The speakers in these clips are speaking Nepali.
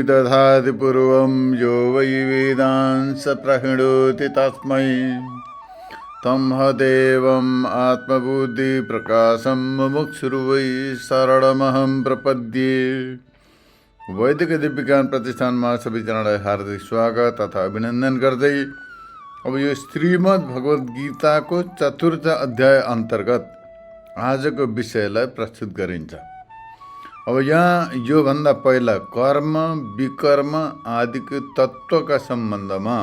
विदधाति पूर्वं यो वै वेदांस प्रहिणोति तस्मै तं हदेवम् आत्मबुद्धिप्रकाशं मुमुक्षुर्वै शरणमहं प्रपद्ये। वैदिक दिव्यज्ञान प्रतिष्ठानमा सबैजनालाई हार्दिक स्वागत तथा अभिनन्दन गर्दै अब यो श्रीमद् भगवत गीताको 4th अध्याय अन्तर्गत आजको विषयलाई प्रस्तुत गरिन्छ। अब यहाँ योभन्दा पहिला कर्म विकर्म आदिको तत्त्वका सम्बन्धमा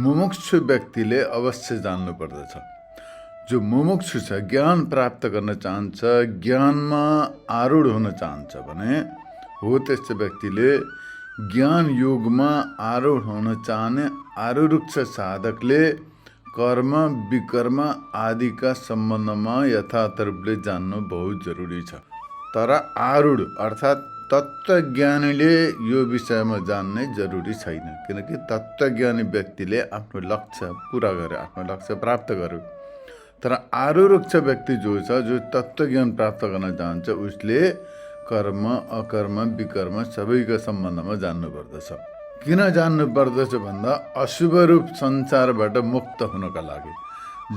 मुमुक्षु व्यक्तिले अवश्य जान्नु पर्दछ। जो मुमुक्षु छ, ज्ञान प्राप्त गर्न चाहन्छ, ज्ञानमा आरूढ हुन चाहन्छ भने हो त्यस्तो व्यक्तिले ज्ञान योगमा आरूढ हुन चाहने आरूढ साधकले कर्म विकर्म आदिका सम्बन्धमा यथार्थ रूपले जान्नु बहुत जरुरी छ। तर आरूढ अर्थात् तत्त्वज्ञानीले यो विषयमा जान्ने जरुरी छैन, किनकि तत्त्वज्ञानी व्यक्तिले आफ्नो लक्ष्य पुरा गर्यो, आफ्नो लक्ष्य प्राप्त गर्यो। तर आरूढ व्यक्ति जो छ, जो तत्त्वज्ञान प्राप्त गर्न चाहन्छ, उसले कर्म अकर्म विकर्म सबैको सम्बन्धमा जान्नु पर्दछ। किन जान्नु पर्दछ भन्दा अशुभ रूप संसारबाट मुक्त हुनका लागि,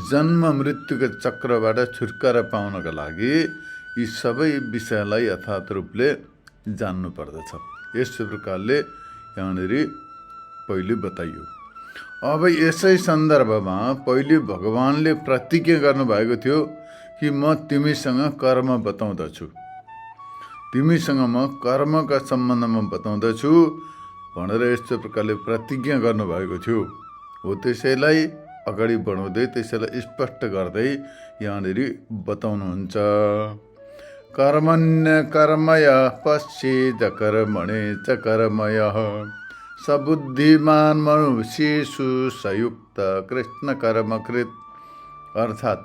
जन्म मृत्युको चक्रबाट छुटकारा पाउनका लागि यी सबै विषयलाई यथार्थ रूपले जान्नु पर्दछ। यस प्रकारले यहाँनिर पहिले बताइयो। अब यसै सन्दर्भमा पहिले भगवानले प्रतिज्ञा गर्नुभएको थियो कि म तिमीसँग कर्म बताउँदछु, तिमीसँग म कर्मका सम्बन्धमा बताउँदछु भनेर यस्तो प्रकारले प्रतिज्ञा गर्नुभएको थियो। हो त्यसैलाई अगाडि बढाउँदै त्यसैलाई स्पष्ट गर्दै यहाँनिर बताउनुहुन्छ। कर्मण्य कर्मय पश्येद कर्मणे च कर्मयः सबुद्धिमान मनुष्येषु संयुक्त कृष्ण कर्मकृत। अर्थात्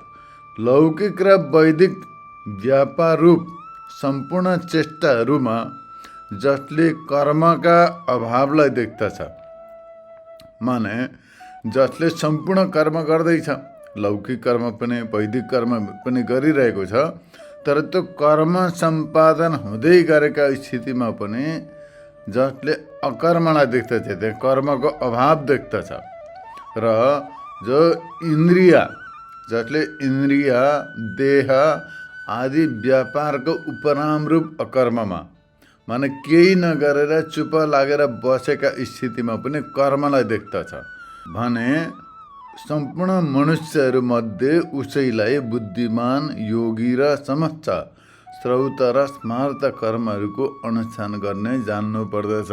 लौकिक र वैदिक व्यापार रूप सम्पूर्ण चेष्टाहरूमा जसले कर्मका अभावलाई देख्दछ, माने जसले सम्पूर्ण कर्म गर्दैछ, लौकिक कर्म पनि वैदिक कर्म पनि गरिरहेको छ, तर त्यो कर्म सम्पादन हुँदै गरेका स्थितिमा पनि जसले अकर्मलाई देख्दछ, त्यहाँ कर्मको अभाव देख्दछ, र जो इन्द्रिय, जसले इन्द्रिय देह आदि व्यापारको उपराम रूप अकर्ममा, माने केही नगरेर चुप लागेर बसेका स्थितिमा पनि कर्मलाई देख्दछ भने सम्पूर्ण मनुष्यहरूमध्ये उसैलाई बुद्धिमान योगी र समस्त श्रौत र स्मार्त कर्महरूको अनुष्ठान गर्ने जान्नु पर्दछ।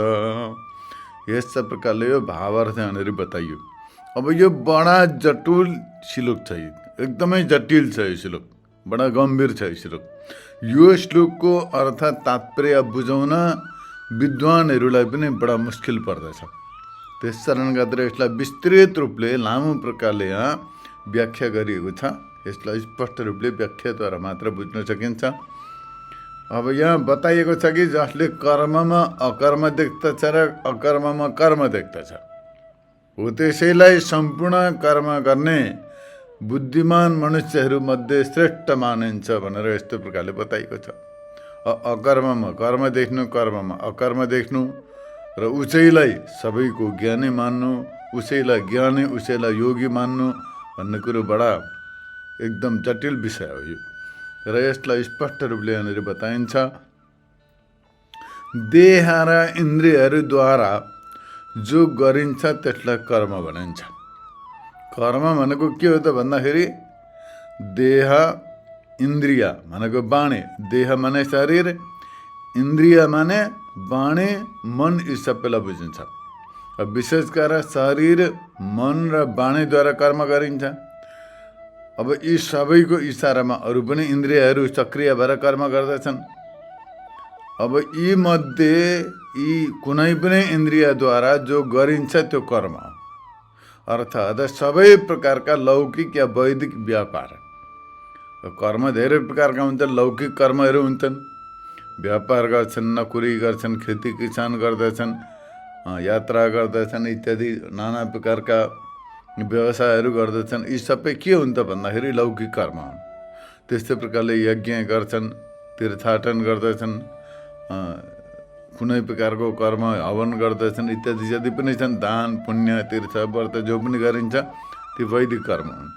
यस प्रकारले यो भावार्थ यहाँनिर बताइयो। अब यो बडा जटिल श्लोक छ, एकदमै जटिल छ यो श्लोक, बडा गम्भीर छ यो श्लोक। यो श्लोकको अर्थ तात्पर्य बुझाउन विद्वानहरूलाई पनि बडा मुस्किल पर्दछ। त्यस कारण गर्दा यसलाई विस्तृत रूपले लामो प्रकारले यहाँ व्याख्या गरिएको छ। यसलाई स्पष्ट रूपले व्याख्याद्वारा मात्र बुझ्न सकिन्छ। अब यहाँ बताइएको छ कि जसले कर्ममा अकर्म देख्दछ र अकर्ममा कर्म देख्दछ, हो त्यसैलाई सम्पूर्ण कर्म गर्ने बुद्धिमान मनुष्यहरूमध्ये श्रेष्ठ मानिन्छ भनेर यस्तो प्रकारले बताइएको छ। अकर्ममा कर्म देख्नु, कर्ममा अकर्म देख्नु र उसैलाई सबैको ज्ञानी मान्नु, उसैलाई ज्ञानी उसैलाई योगी मान्नु भन्ने कुरो बडा एकदम जटिल विषय हो यो, र यसलाई स्पष्ट रूपले यहाँनिर बताइन्छ। देह र इन्द्रियहरूद्वारा जो गरिन्छ त्यसलाई कर्म भनिन्छ। कर्म भनेको के हो त भन्दाखेरि देह इन्द्रिय भनेको बाणी, देह माने शरीर, इन्द्रिय माने बाणी मन, यी सबैलाई बुझिन्छ। अब विशेष गरेर शरीर मन र बाणीद्वारा कर्म गरिन्छ। अब यी सबैको इसारामा अरू पनि इन्द्रियहरू सक्रिय भएर कर्म गर्दछन्। अब यी मध्ये यी कुनै पनि इन्द्रियद्वारा जो गरिन्छ त्यो कर्म, अर्थात् सबै प्रकारका लौकिक या वैदिक व्यापार। कर्म धेरै प्रकारका हुन्छन्, लौकिक कर्महरू हुन्छन्, व्यापार गर्छन्, नोकरी गर्छन्, खेती किसान गर्दछन्, यात्रा गर्दछन्, इत्यादि नाना प्रकारका व्यवसायहरू गर्दछन्। यी सबै के हुन्छ भन्दाखेरि लौकिक कर्म हुन्। त्यस्तै प्रकारले यज्ञ गर्छन्, तीर्थाटन गर्दछन्, कुनै प्रकारको कर्म हवन गर्दछन् इत्यादि जति पनि छन्, दान पुण्य तीर्थ व्रत जो पनि गरिन्छ ती वैदिक कर्म हुन्।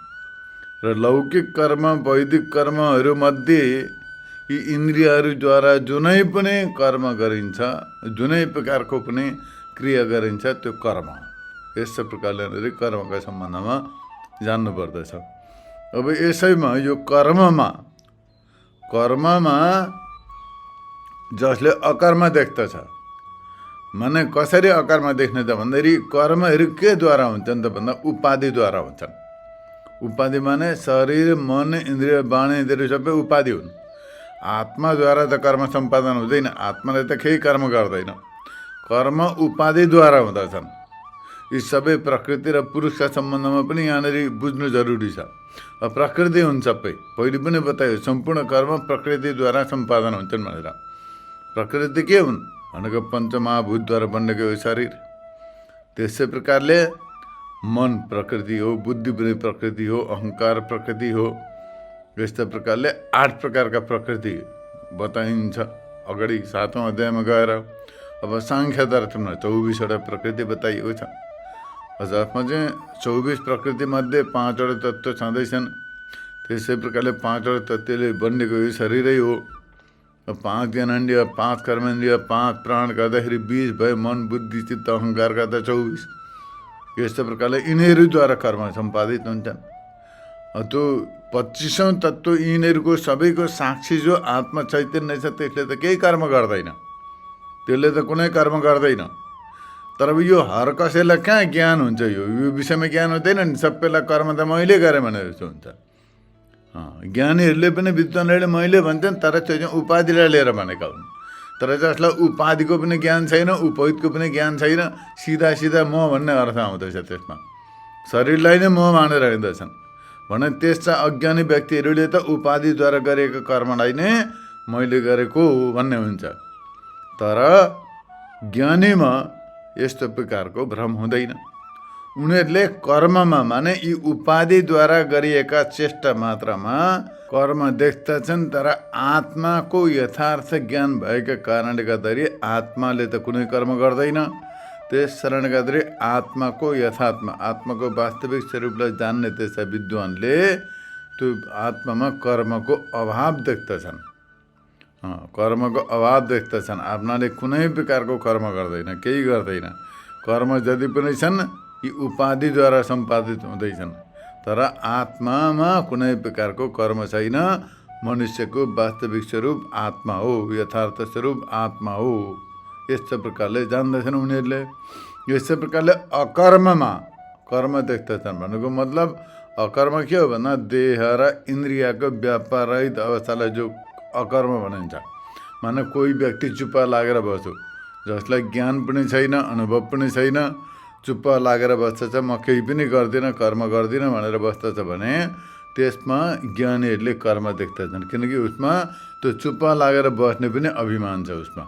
र लौकिक कर्म वैदिक कर्महरूमध्ये यी इन्द्रियहरूद्वारा जुनै पनि कर्म गरिन्छ, जुनै प्रकारको पनि क्रिया गरिन्छ त्यो कर्म हो। यस्तो प्रकारले कर्मका सम्बन्धमा जान्नुपर्दछ। अब यसैमा यो कर्ममा जसले अकर्म देख्दछ, माने कसरी अकर्म देख्ने त भन्दाखेरि कर्महरू के द्वारा हुन्छन् त भन्दा उपाधिद्वारा हुन्छन्। उपाधि माने शरीर मन इन्द्रिय वाणी इन्द्रिय सबै उपाधि हुन्। आत्माद्वारा त कर्म सम्पादन हुँदैन, आत्माले त केही कर्म गर्दैन। कर्म उपाधिद्वारा हुँदछन्। यी सबै प्रकृति र पुरुषका सम्बन्धमा पनि यहाँनिर बुझ्नु जरुरी छ। प्रकृति हुन् सबै, पहिले पनि बतायो सम्पूर्ण कर्म प्रकृतिद्वारा सम्पादन हुन्छन् भनेर। प्रकृति के हुन् भनेको पञ्चमहाभूतद्वारा बनेको यो शरीर। त्यसै प्रकारले मन प्रकृति हो, बुद्धि पनि प्रकृति हो, अहङ्कार प्रकृति हो। यस्ता प्रकारले 8 प्रकारका प्रकृति बताइन्छ अगाडि 7औं अध्यायमा गएर। अब सांख्य दर्शनमा 24वटा प्रकृति बताइएको छ। जसमा चाहिँ 24 प्रकृति मध्ये 5वटा तत्त्व छँदैछन्। त्यसै प्रकारले 5वटा तत्त्वले बनेको यो शरीरै हो। 5 ज्ञानेन्द्रिय, 5 कर्मेन्द्रिय, 5 प्राण गर्दाखेरि 20 भयो। मन बुद्धि चित्त अहङ्कार गर्दा 24। यस्तो प्रकारले यिनीहरूद्वारा कर्म सम्पादित हुन्छन्। त्यो 25औं तत्त्व यिनीहरूको सबैको साक्षी जो आत्मा चैतन्य छ त्यसले त केही कर्म गर्दैन, त्यसले त कुनै कर्म गर्दैन। तर अब यो हर कसैलाई कहाँ ज्ञान हुन्छ, यो विषयमा ज्ञान हुँदैन नि। सबैलाई कर्म त मैले गरेँ भने जस्तो हुन्छ। ज्ञानीहरूले पनि विद्वानहरूले मैले भन्छन्, तर त्यो चाहिँ उपाधिलाई लिएर भनेका हुन्। तर जसलाई उपाधिको पनि ज्ञान छैन, उपहितको पनि ज्ञान छैन, सिधा म भन्ने अर्थ आउँदैछ त्यसमा। शरीरलाई नै म मानेर हिँड्दछन् भने त्यस्ता अज्ञानी व्यक्तिहरूले त उपाधिद्वारा गरेको कर्मलाई नै मैले गरेको भन्ने हुन्छ। तर ज्ञानीमा यस्तो प्रकारको भ्रम हुँदैन। उनीहरूले कर्ममा माने यी उपाधिद्वारा गरिएका चेष्टा मात्रामा कर्म देख्दछन्। तर आत्माको यथार्थ ज्ञान भएका कारणले गर्दाखेरि आत्माले त कुनै कर्म गर्दैन। त्यस कारणले गर्दाखेरि आत्माको यथात्मा, आत्माको वास्तविक स्वरूपलाई जान्ने त्यसका विद्वानले त्यो आत्मामा कर्मको अभाव देख्दछन्। कर्मको अभाव देख्दछन्। आत्माले कुनै प्रकारको कर्म गर्दैन, केही गर्दैन। कर्म जति पनि छन् यी उपाधिद्वारा सम्पादित हुँदैछन्। तर आत्मामा कुनै प्रकारको कर्म छैन। मनुष्यको वास्तविक स्वरूप आत्मा हो, यथार्थ स्वरूप आत्मा हो। यस्तो प्रकारले जान्दछन् उनीहरूले। यस्तै प्रकारले अकर्ममा कर्म देख्दछन् भनेको मतलब अकर्म के हो भन्दा देह र इन्द्रियको व्यापार रहित अवस्थालाई जो अकर्म भनिन्छ। माने कोही व्यक्ति चुप्प लागेर बस्यो, जसलाई ज्ञान पनि छैन, अनुभव पनि छैन, चुप्प लागेर बस्दछ, म केही पनि गर्दिनँ, कर्म गर्दिनँ भनेर बस्दछ भने त्यसमा ज्ञानीहरूले कर्म देख्दछन्। किनकि उसमा त्यो चुप्प लागेर बस्ने पनि अभिमान छ उसमा।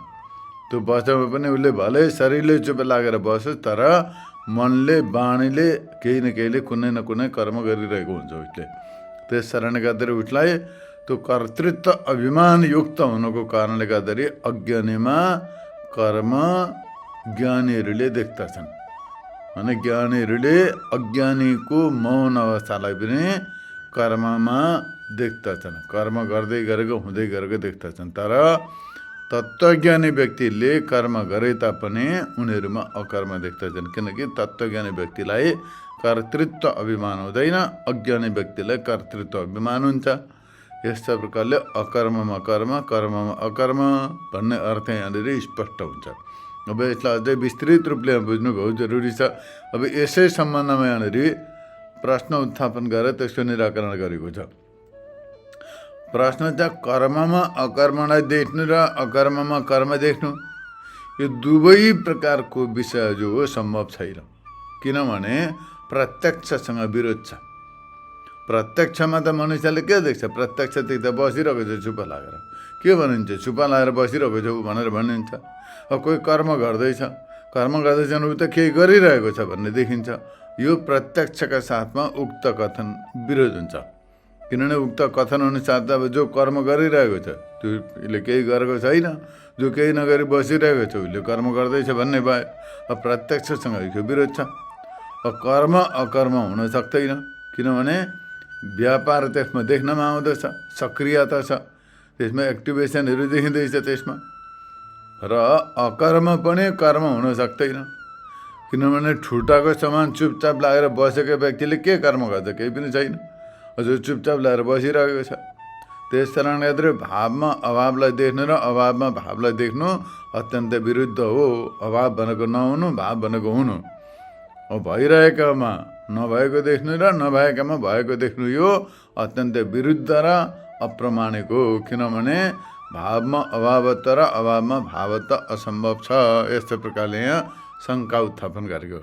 त्यो बस्दामा पनि उसले भले शरीरले चुप्प लागेर बस्योस्, तर मनले वाणीले केही न केहीले कुनै न कुनै कर्म गरिरहेको हुन्छ उसले। त्यस कारणले गर्दाखेरि उसलाई त्यो कर्तृत्व अभिमानयुक्त हुनुको कारणले गर्दाखेरि अज्ञानीमा कर्म ज्ञानीहरूले देख्दछन्। अनि ज्ञानीहरूले अज्ञानीको मौन अवस्थालाई पनि कर्ममा देख्दछन्। कर्म गर्दै गरेको हुँदै गरेको देख्दछन्। तर तत्त्वज्ञानी व्यक्तिले कर्म गरे तापनि उनीहरूमा अकर्म देख्दछन्। किनकि तत्त्वज्ञानी व्यक्तिलाई कर्तृत्व अभिमान हुँदैन, अज्ञानी व्यक्तिलाई कर्तृत्व अभिमान हुन्छ। यस्ता प्रकारले अकर्ममा कर्म, कर्ममा अकर्म भन्ने अर्थ यहाँनिर स्पष्ट हुन्छ। अब यसलाई अझै विस्तृत रूपले बुझ्नु बहुत जरुरी छ। अब यसै सम्बन्धमा यहाँनिर प्रश्न उत्थापन गरेर त्यसको निराकरण गरेको छ। प्रश्न चाहिँ कर्ममा अकर्मलाई देख्नु र अकर्ममा कर्म देख्नु, यो दुवै प्रकारको विषय जो हो सम्भव छैन। किनभने प्रत्यक्षसँग विरोध छ। प्रत्यक्षमा त मनुष्यले के देख्छ? प्रत्यक्ष देख्दा बसिरहेको छ चुप्प लागेर। के भनिन्छ? चुप्प लागेर बसिरहेको छ भनेर भनिन्छ। अब कोही कर्म गर्दैछ भने ऊ त केही गरिरहेको छ भन्ने देखिन्छ। यो प्रत्यक्षका साथमा उक्त कथन विरोध हुन्छ। किनभने उक्त कथन अनुसार त अब जो कर्म गरिरहेको छ त्यसले केही गरेको छैन, जो केही नगरी बसिरहेको छ उसले कर्म गर्दैछ भन्ने भयो। अब प्रत्यक्षसँग यो विरोध छ। कर्म अकर्म हुन सक्दैन, किनभने व्यापार त्यसमा देख्नमा आउँदछ, सक्रियता छ, त्यसमा एक्टिभेसनहरू देखिँदैछ त्यसमा। र अकर्म पनि कर्म हुन सक्दैन, किनभने ठुटाको समान चुपचाप लागेर बसेको व्यक्तिले के कर्म गर्छ? केही पनि छैन, हजुर चुपचाप लागेर बसिरहेको छ। त्यस कारणले गर्दा भावमा अभावलाई देख्नु र अभावमा भावलाई देख्नु अत्यन्त विरुद्ध हो। अभाव भनेको नहुनु, भाव भनेको हुनु। भइरहेकामा नभएको देख्नु र नभएकामा भएको देख्नु यो अत्यन्त विरुद्ध र अप्रामाणिक हो, किनभने भावमा अभावत्व र अभावमा भावत्व असम्भव छ। यस्तो प्रकारले यहाँ शङ्का उत्थापन गरेको।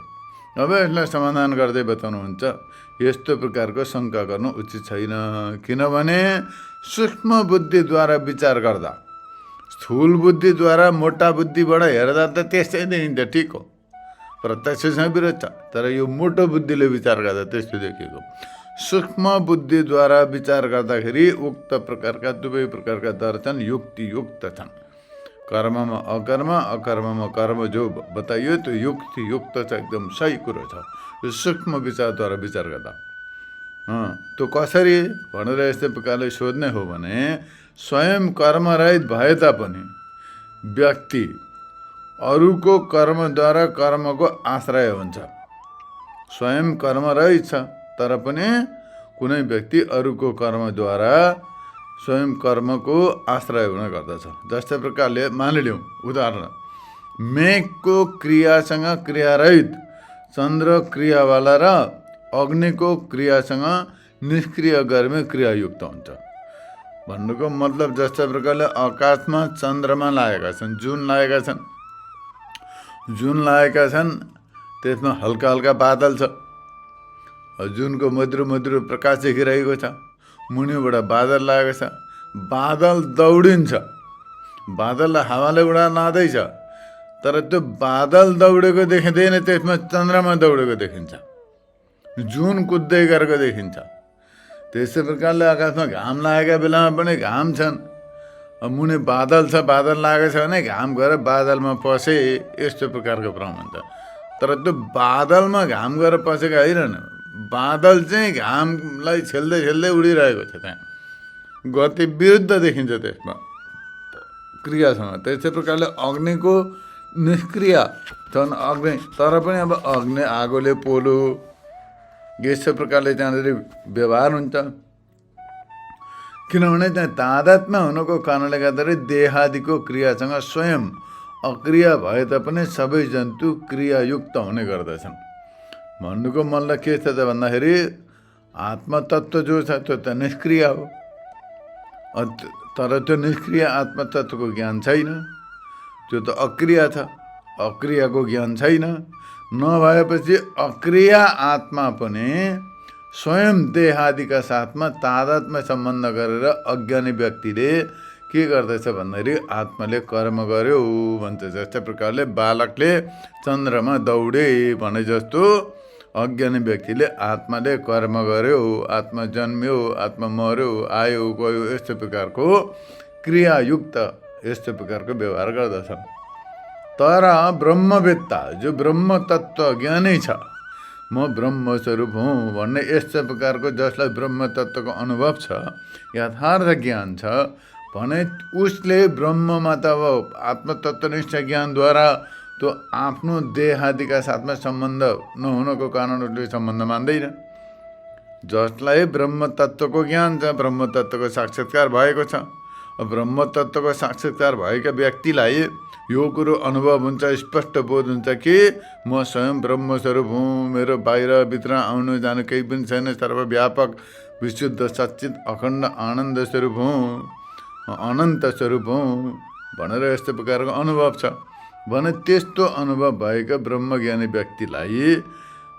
अब यसलाई समाधान गर्दै बताउनुहुन्छ, यस्तो प्रकारको शङ्का गर्नु उचित छैन, किनभने सूक्ष्म बुद्धिद्वारा विचार गर्दा, स्थूल बुद्धिद्वारा मोटा बुद्धिबाट हेर्दा त त्यस्तै देखिन्छ, ठिक हो, प्रत्यक्षसँग विरोध छ। तर यो मोटो बुद्धिले विचार गर्दा त्यस्तो देखिएको। सूक्ष्म बुद्धिद्वारा विचार गर्दाखेरि उक्त प्रकारका दुवै प्रकारका दर्शन युक्तियुक्त छन्। कर्ममा अकर्म, अकर्ममा कर्म जो बताइयो त्यो युक्तियुक्त छ, एकदम सही कुरो छ। यो सूक्ष्म विचारद्वारा विचार गर्दा त्यो कसरी भनेर यस्तो प्रकारले सोध्ने हो भने, स्वयं कर्मरहित भए तापनि व्यक्ति अरूको कर्मद्वारा कर्मको आश्रय हुन्छ। स्वयं कर्मरहित छ तर पनि कुनै व्यक्ति अरूको कर्मद्वारा स्वयं कर्मको आश्रय हुने गर्दछ। जस्तै प्रकारले मानिलिउँ, उदाहरण, मेघको क्रियासँग क्रियारहित चन्द्र क्रियावाला र अग्निको क्रियासँग निष्क्रिय गर्मी क्रियायुक्त हुन्छ। भन्नुको मतलब जस्तै प्रकारले आकाशमा चन्द्रमा लागेका छन्, जुन लागेका छन्, त्यसमा हल्का हल्का बादल छ, जुनको मधुरो मधुरो प्रकाश देखिरहेको छ, मुनिबाट बादल लागेको छ, बादल दौडिन्छ, बादललाई हावाले उडा लाँदैछ, तर त्यो बादल दौडेको देखिँदैन, त्यसमा चन्द्रमा दौडेको देखिन्छ, जुन कुद्दै गरेको देखिन्छ। त्यस्तै प्रकारले आकाशमा घाम लागेका बेलामा पनि घाम छन्, मुनि बादल छ, बादल लागेको छ भने घाम गएर बादलमा पसे, यस्तो प्रकारको भ्रम हुन्छ। तर त्यो बादलमा घाम गएर पसेको होइन, बादल चाहिँ घामलाई छेल्दै छेल्दै उडिरहेको छ, त्यहाँ गति विरुद्ध देखिन्छ त्यसमा क्रियासँग। त्यस्तै प्रकारले अग्निको निष्क्रिय छन् अग्नि, तर पनि अब अग्नि आगोले पोलो, यस्तो प्रकारले त्यहाँनिर व्यवहार हुन्छ, किनभने त्यहाँ तादात्म्य हुनुको कारणले गर्दाखेरि देहादिको क्रियासँग स्वयं अक्रिया भए तापनि सबै जन्तु क्रियायुक्त हुने गर्दछन्। भन्नुको मतलब के छ त भन्दाखेरि आत्मतत्त्व जो छ त्यो त निष्क्रिय हो, तर त्यो निष्क्रिय आत्मतत्त्वको ज्ञान छैन, त्यो त अक्रिया छ, अक्रियाको ज्ञान छैन। नभएपछि अक्रिया आत्मा पनि स्वयं देहादिका साथमा तादात्म्य सम्बन्ध गरेर अज्ञानी व्यक्तिले के गर्दछ भन्दाखेरि आत्माले कर्म गर्यो भन्छ। जस्तै प्रकारले बालकले चन्द्रमा दौडे भने जस्तो अज्ञानी व्यक्तिले आत्माले कर्म गर्यो, आत्मा जन्म्यो, आत्मा मर्यो, आयो गयो, यस्तो प्रकारको क्रियायुक्त यस्तो प्रकारको व्यवहार गर्दछन्। तर ब्रह्मवेत्ता जो ब्रह्म तत्त्व ज्ञानै छ, म ब्रह्म स्वरूप हुँ भन्ने यस्तो प्रकारको जसलाई ब्रह्म तत्त्वको अनुभव छ, यथार्थ ज्ञान छ भने उसले ब्रह्ममा त अब आत्मतत्त्वनिष्ठ ज्ञानद्वारा त्यो आफ्नो देहादिका साथमा सम्बन्ध नहुनको कारण उसले सम्बन्ध मान्दैन। जसलाई ब्रह्म तत्त्वको ज्ञान छ, ब्रह्म तत्त्वको साक्षात्कार भएको छ, ब्रह्म तत्त्वको साक्षात्कार भएका व्यक्तिलाई यो कुरो अनुभव हुन्छ, स्पष्ट बोध हुन्छ कि म स्वयं ब्रह्मस्वरूप हुँ, मेरो बाहिरभित्र आउनु जानु केही पनि छैन, सर्वव्यापक विशुद्ध सच्चित अखण्ड आनन्द स्वरूप हुँ, अनन्त स्वरूप हुँ भनेर यस्तो प्रकारको अनुभव छ भने त्यस्तो अनुभव भएको ब्रह्मज्ञानी व्यक्तिलाई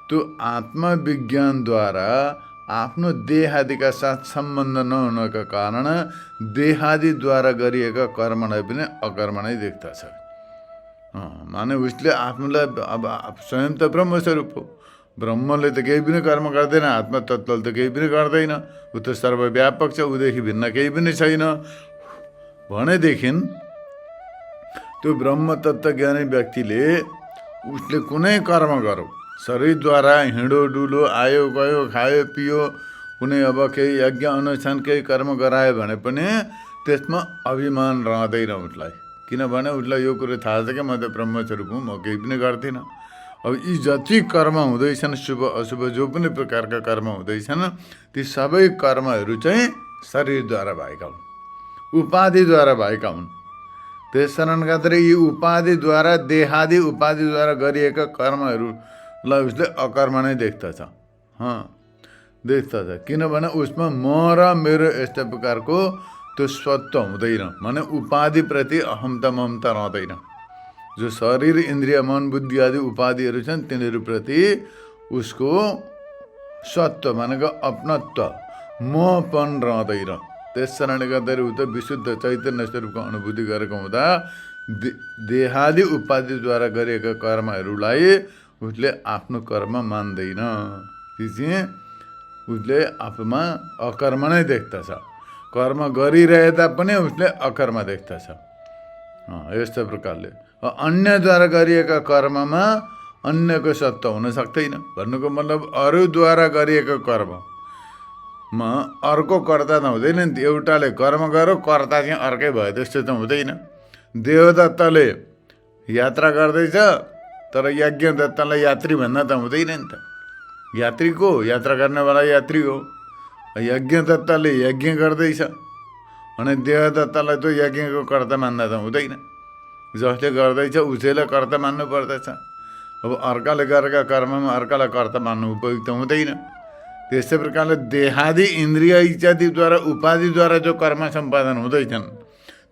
त्यो आत्मविज्ञानद्वारा आफ्नो देहादिका साथ सम्बन्ध नहुनुका कारण देहादिद्वारा गरिएका कर्मलाई पनि अकर्म नै देख्दछ। माने उसले आफ्नोलाई अब स्वयं त ब्रह्मस्वरूप हो, ब्रह्मले त केही पनि कर्म गर्दैन, आत्मतत्त्वले त केही पनि गर्दैन, ऊ त सर्वव्यापक छ, ऊदेखि भिन्न केही पनि छैन भनेदेखि त्यो ब्रह्मतत्त्व ज्ञानी व्यक्तिले उसले कुनै कर्म गरौँ, शरीरद्वारा हिँडो डुलो आयो गयो खायो पियो, कुनै अब केही यज्ञ अनुष्ठान केही कर्म गरायो भने पनि त्यसमा अभिमान रहँदैन उसलाई, किनभने उसलाई यो कुरो थाहा छ कि म त ब्रह्मस्वरूप हुँ, म केही पनि गर्दिनँ। अब यी जति कर्म हुँदैछन् शुभ अशुभ जो पनि प्रकारका कर्म हुँदैछन् ती सबै कर्महरू चाहिँ शरीरद्वारा भएका हुन्, उपाधिद्वारा भएका हुन्। त्यसकारण गर्दा यी उपाधिद्वारा देहादि उपाधिद्वारा गरिएका कर्महरूलाई उसले अकर्म नै देख्दछ, देख्दछ, किनभने उसमा म र मेरो यस्तो प्रकारको त्यो स्वत्व हुँदैन, माने उपाधिप्रति अहमता ममता रहँदैन। जो शरीर इन्द्रिय मन बुद्धि आदि उपाधिहरू छन् तिनीहरूप्रति उसको सत्व भनेको अपनत्व मपन रहँदैन। त्यस कारणले गर्दाखेरि ऊ त विशुद्ध चैतन्य स्वरूपको अनुभूति गरेको हुँदा देहादि उपाधिद्वारा गरिएका कर्महरूलाई उसले आफ्नो कर्म मान्दैन, ती चाहिँ उसले आफूमा अकर्म नै देख्दछ। कर्म गरिरहे तापनि उसले अकर्म देख्दछ। यस्तो प्रकारले अन्यद्वारा गरिएका कर्ममा अन्यको सत्व हुन सक्दैन। भन्नुको मतलब अरूद्वारा गरिएको कर्ममा अर्को कर्ता त हुँदैन नि त। एउटाले कर्म गर्यो कर्ता चाहिँ अर्कै भयो त्यस्तो त हुँदैन। देवदत्तले यात्रा गर्दैछ तर यज्ञदत्तलाई यात्री भन्न त हुँदैन नि त। यात्री को? यात्रा गर्नेवाला यात्री हो। यज्ञदत्तले यज्ञ गर्दैछ अनि देवदत्तलाई त यज्ञको कर्ता मान्दा त हुँदैन। जसले गर्दैछ उसैलाई कर्ता मान्नु पर्दछ। अब अर्काले गरेका कर्ममा अर्कालाई कर्ता मान्नु उपयुक्त हुँदैन। त्यस्तै प्रकारले देहादि इन्द्रिय इत्यादिद्वारा उपाधिद्वारा जो कर्म सम्पादन हुँदैछन्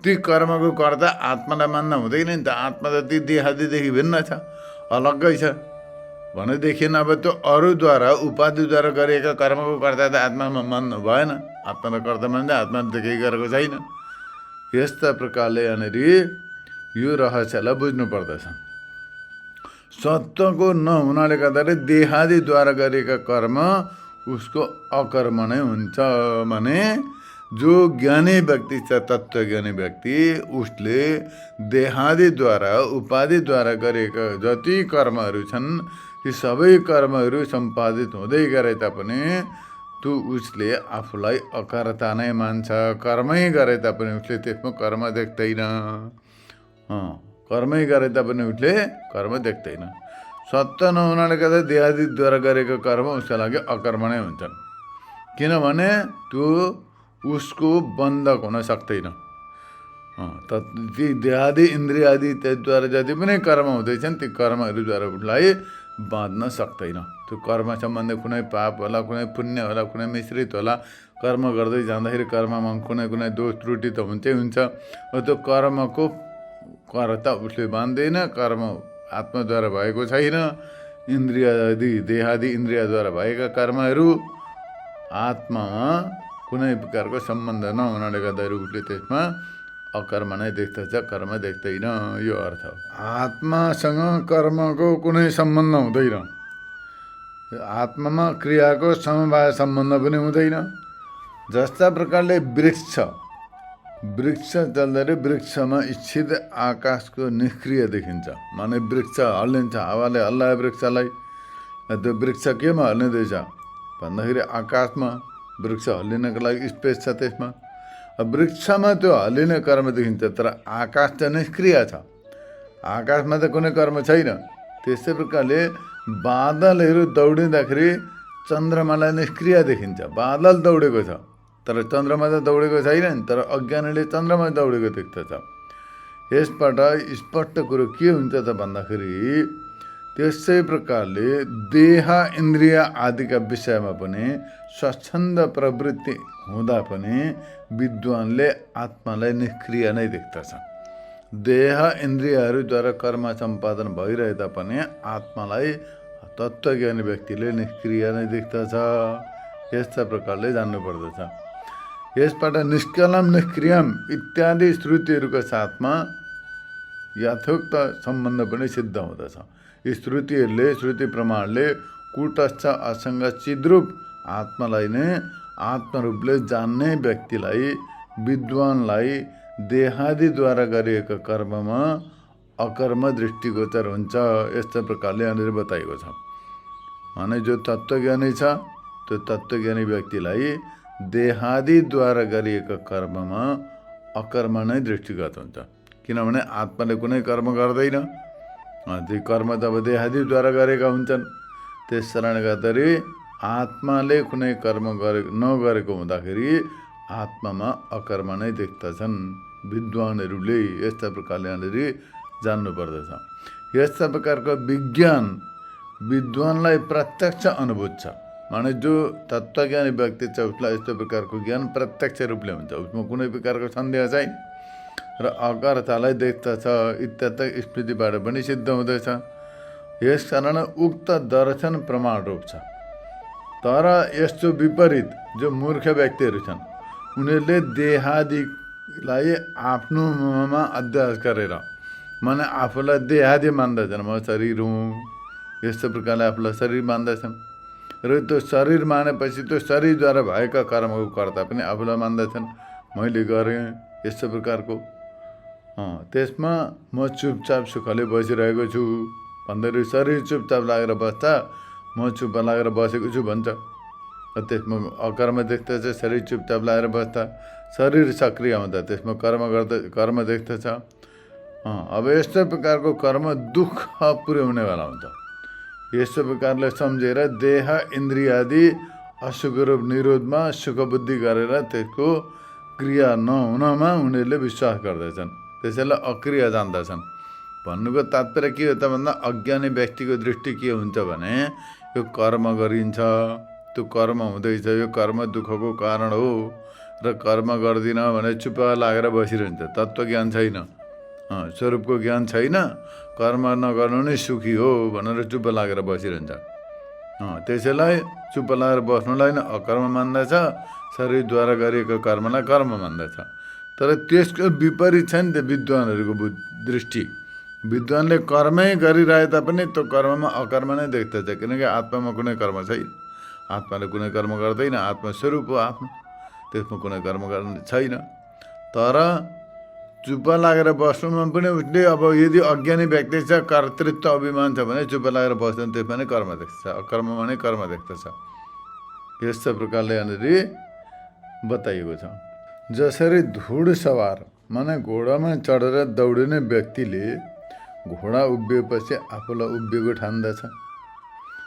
ती कर्मको कर्ता आत्मालाई मान्न हुँदैन नि त। आत्मा त ती देहादिदेखि भिन्न छ, अलग्गै छ भनेदेखि अब त्यो अरूद्वारा उपाधिद्वारा गरिएका कर्मको कर्ता त आत्मामा मान्नु भएन। आत्मालाई कर्ता मान्छ, आत्माले त केही गरेको छैन। यस्ता प्रकारले यहाँनिर यो रहस्यलाई बुझ्नु पर्दछ। सत्वको नहुनाले गर्दाखेरि देहादिद्वारा गरिएका कर्म उसको अकर्म नै हुन्छ भने जो ज्ञानी व्यक्ति छ, तत्त्वज्ञानी व्यक्ति, उसले देहादिद्वारा उपाधिद्वारा गरिएका जति कर्महरू छन् ती सबै कर्महरू सम्पादित हुँदै गरे तापनि त्यो उसले आफूलाई अकर्ता नै मान्छ। कर्मै गरे तापनि उसले त्यसमा कर्म देख्दैन। कर्मै गरे तापनि उसले कर्म देख्दैन। सत्य नहुनाले गर्दा देहादिद्वारा गरेको कर्म उसका लागि अकर्म नै हुन्छन्, किनभने त्यो उसको बन्धक हुन सक्दैन। ती देहादि इन्द्रिय आदि त्यसद्वारा जति पनि कर्म हुँदैछन् ती कर्महरूद्वारा उसलाई बाँध्न सक्दैन। त्यो कर्म सम्बन्धी कुनै पाप होला, कुनै पुण्य होला, कुनै मिश्रित होला। कर्म गर्दै जाँदाखेरि कर्ममा कुनै कुनै दोष त्रुटि त हुन्छै हुन्छ। त्यो कर्मको कर्ता उसले बाँध्दैन। कर्म आत्माद्वारा भएको छैन। इन्द्रिय आदि देहादि इन्द्रियद्वारा भएका कर्महरू आत्मामा कुनै प्रकारको सम्बन्ध नहुनाले गर्दाखेरि उसले त्यसमा अकर्म नै देख्दछ, कर्म देख्दैन। यो अर्थ हो। आत्मासँग कर्मको कुनै सम्बन्ध हुँदैन। आत्मामा क्रियाको समवाय सम्बन्ध पनि हुँदैन। जस्ता प्रकारले वृक्ष चल्दाखेरि वृक्षमा स्थित आकाशको निष्क्रिय देखिन्छ। माने वृक्ष हल्लिन्छ, हावाले हल्लायो वृक्षलाई। त्यो वृक्ष केमा हल्लिँदैछ भन्दाखेरि आकाशमा वृक्ष हल्लिनको लागि स्पेस छ त्यसमा। वृक्षमा त्यो हल्लिने कर्म देखिन्छ तर आकाश त निष्क्रिय छ। आकाशमा त कुनै कर्म छैन। त्यस्तै प्रकारले बादलहरू दौडिँदाखेरि चन्द्रमालाई निष्क्रिय देखिन्छ। बादल दौडेको छ तर चन्द्रमा त दौडेको छैन नि, तर अज्ञानीले चन्द्रमा दौडेको देख्दछ। यसबाट स्पष्ट कुरो के हुन्छ त भन्दाखेरि त्यसै प्रकारले देह इन्द्रिय आदिका विषयमा पनि स्वच्छन्द प्रवृत्ति हुँदा पनि विद्वानले आत्मालाई निष्क्रिय नै देख्दछ। देह इन्द्रियहरूद्वारा कर्म सम्पादन भइरहे तापनि आत्मालाई तत्त्वज्ञानी व्यक्तिले निष्क्रिय नै देख्दछ। यस्ता प्रकारले जान्नुपर्दछ। यसबाट निष्कलम निष्क्रियम इत्यादि श्रुतिहरूका साथमा यथोक्त सम्बन्ध पनि सिद्ध हुँदछ। यी श्रुतिहरूले, श्रुति प्रमाणले कुटस्थ असङ्ग चिद्रूप आत्मालाई नै आत्मरूपले जान्ने व्यक्तिलाई, विद्वानलाई देहादिद्वारा गरिएका कर्ममा अकर्म दृष्टिगोचर हुन्छ। यस्तो प्रकारले यहाँनिर बताइएको छ। भने जो तत्त्वज्ञानी छ त्यो तत्त्वज्ञानी व्यक्तिलाई देहादिद्वारा गरिएका कर्ममा अकर्म नै दृष्टिगत हुन्छ। किनभने आत्माले कुनै कर्म गर्दैन, ती कर्म त अब देहादिद्वारा गरेका हुन्छन्। त्यस कारणले गर्दाखेरि आत्माले कुनै कर्म नगरेको हुँदाखेरि आत्मामा अकर्म नै देख्दछन् विद्वानहरूले। यस्ता प्रकारले यहाँनिर जान्नुपर्दछ। यस्ता प्रकारको विज्ञान विद्वानलाई प्रत्यक्ष अनुभूत छ। माने जो तत्त्वज्ञानी व्यक्ति छ उसलाई यस्तो प्रकारको ज्ञान प्रत्यक्ष रूपले हुन्छ, उसमा कुनै प्रकारको सन्देह छैन र अकर्तालाई देख्दछ इत्यादि स्मृतिबाट पनि सिद्ध हुँदैछ। यसकारण उक्त दर्शन प्रमाण रूप छ। तर यस्तो विपरीत जो मूर्ख व्यक्तिहरू छन् उनीहरूले देहादिलाई आफ्नोमा अध्यास गरेर माने आफूलाई देहादी मान्दछन्। म शरीर हुँ, यस्तो प्रकारले आफूलाई शरीर मान्दछन् र त्यो शरीर मानेपछि त्यो शरीरद्वारा भएका कर्मको कर्ता पनि आफूलाई मान्दछन्, मैले गरेँ यस्तो प्रकारको। त्यसमा म चुपचाप सुखले बसिरहेको छु भन्दाखेरि शरीर चुपचाप लागेर बस्दा म चुप लागेर बसेको छु भन्छ। त्यसमा अकर्म देख्दछ। शरीर चुपचाप लागेर बस्दा शरीर सक्रिय हुँदा त्यसमा कर्म देख्दछ। अब यस्तो प्रकारको कर्म दुःख पुर्याउनेवाला हुन्छ। यस्तो प्रकारले सम्झेर देह इन्द्रियादि असुख रूप निरोधमा सुख बुद्धि गरेर त्यसको क्रिया नहुनमा उनीहरूले विश्वास गर्दछन्, त्यसैले अक्रिया जान्दछन्। भन्नुको तात्पर्य के हो त भन्दा अज्ञानी व्यक्तिको दृष्टि के हुन्छ भने यो कर्म गरिन्छ, त्यो कर्म हुँदैछ, यो कर्म दुःखको कारण हो र कर्म गर्दिनँ भने चुप लागेर बसिरहन्छ। तत्त्वज्ञान छैन, स्वरूपको ज्ञान छैन, कर्म नगर्नु नै सुखी हो भनेर चुप लागेर बसिरहन्छ। त्यसैलाई चुप लागेर बस्नुलाई नै अकर्म मान्दछ, शरीरद्वारा गरिएको कर्मलाई कर्म मान्दछ। तर त्यसको विपरीत छ नि त विद्वानहरूको दृष्टि। विद्वानले कर्मै गरिरहे तापनि त्यो कर्ममा अकर्म नै देख्दछ, किनकि आत्मामा कुनै कर्म छैन, आत्माले कुनै कर्म गर्दैन, आत्मस्वरूप हो आफ्नो, त्यसमा कुनै कर्म गर्ने छैन। तर चुप लागेर बस्नुमा पनि उसले अब यदि अज्ञानी व्यक्ति छ, कर्तृत्व अभिमान छ भने चुप लागेर बस्दैन, त्यसमा नै कर्म देख्छ, अकर्ममा नै कर्म देख्दछ। यस्तो प्रकारले यहाँनिर बताइएको छ। जसरी धुड सवार माने घोडामा चढेर दौडिने व्यक्तिले घोडा उभिएपछि आफूलाई उभिएको ठान्दछ।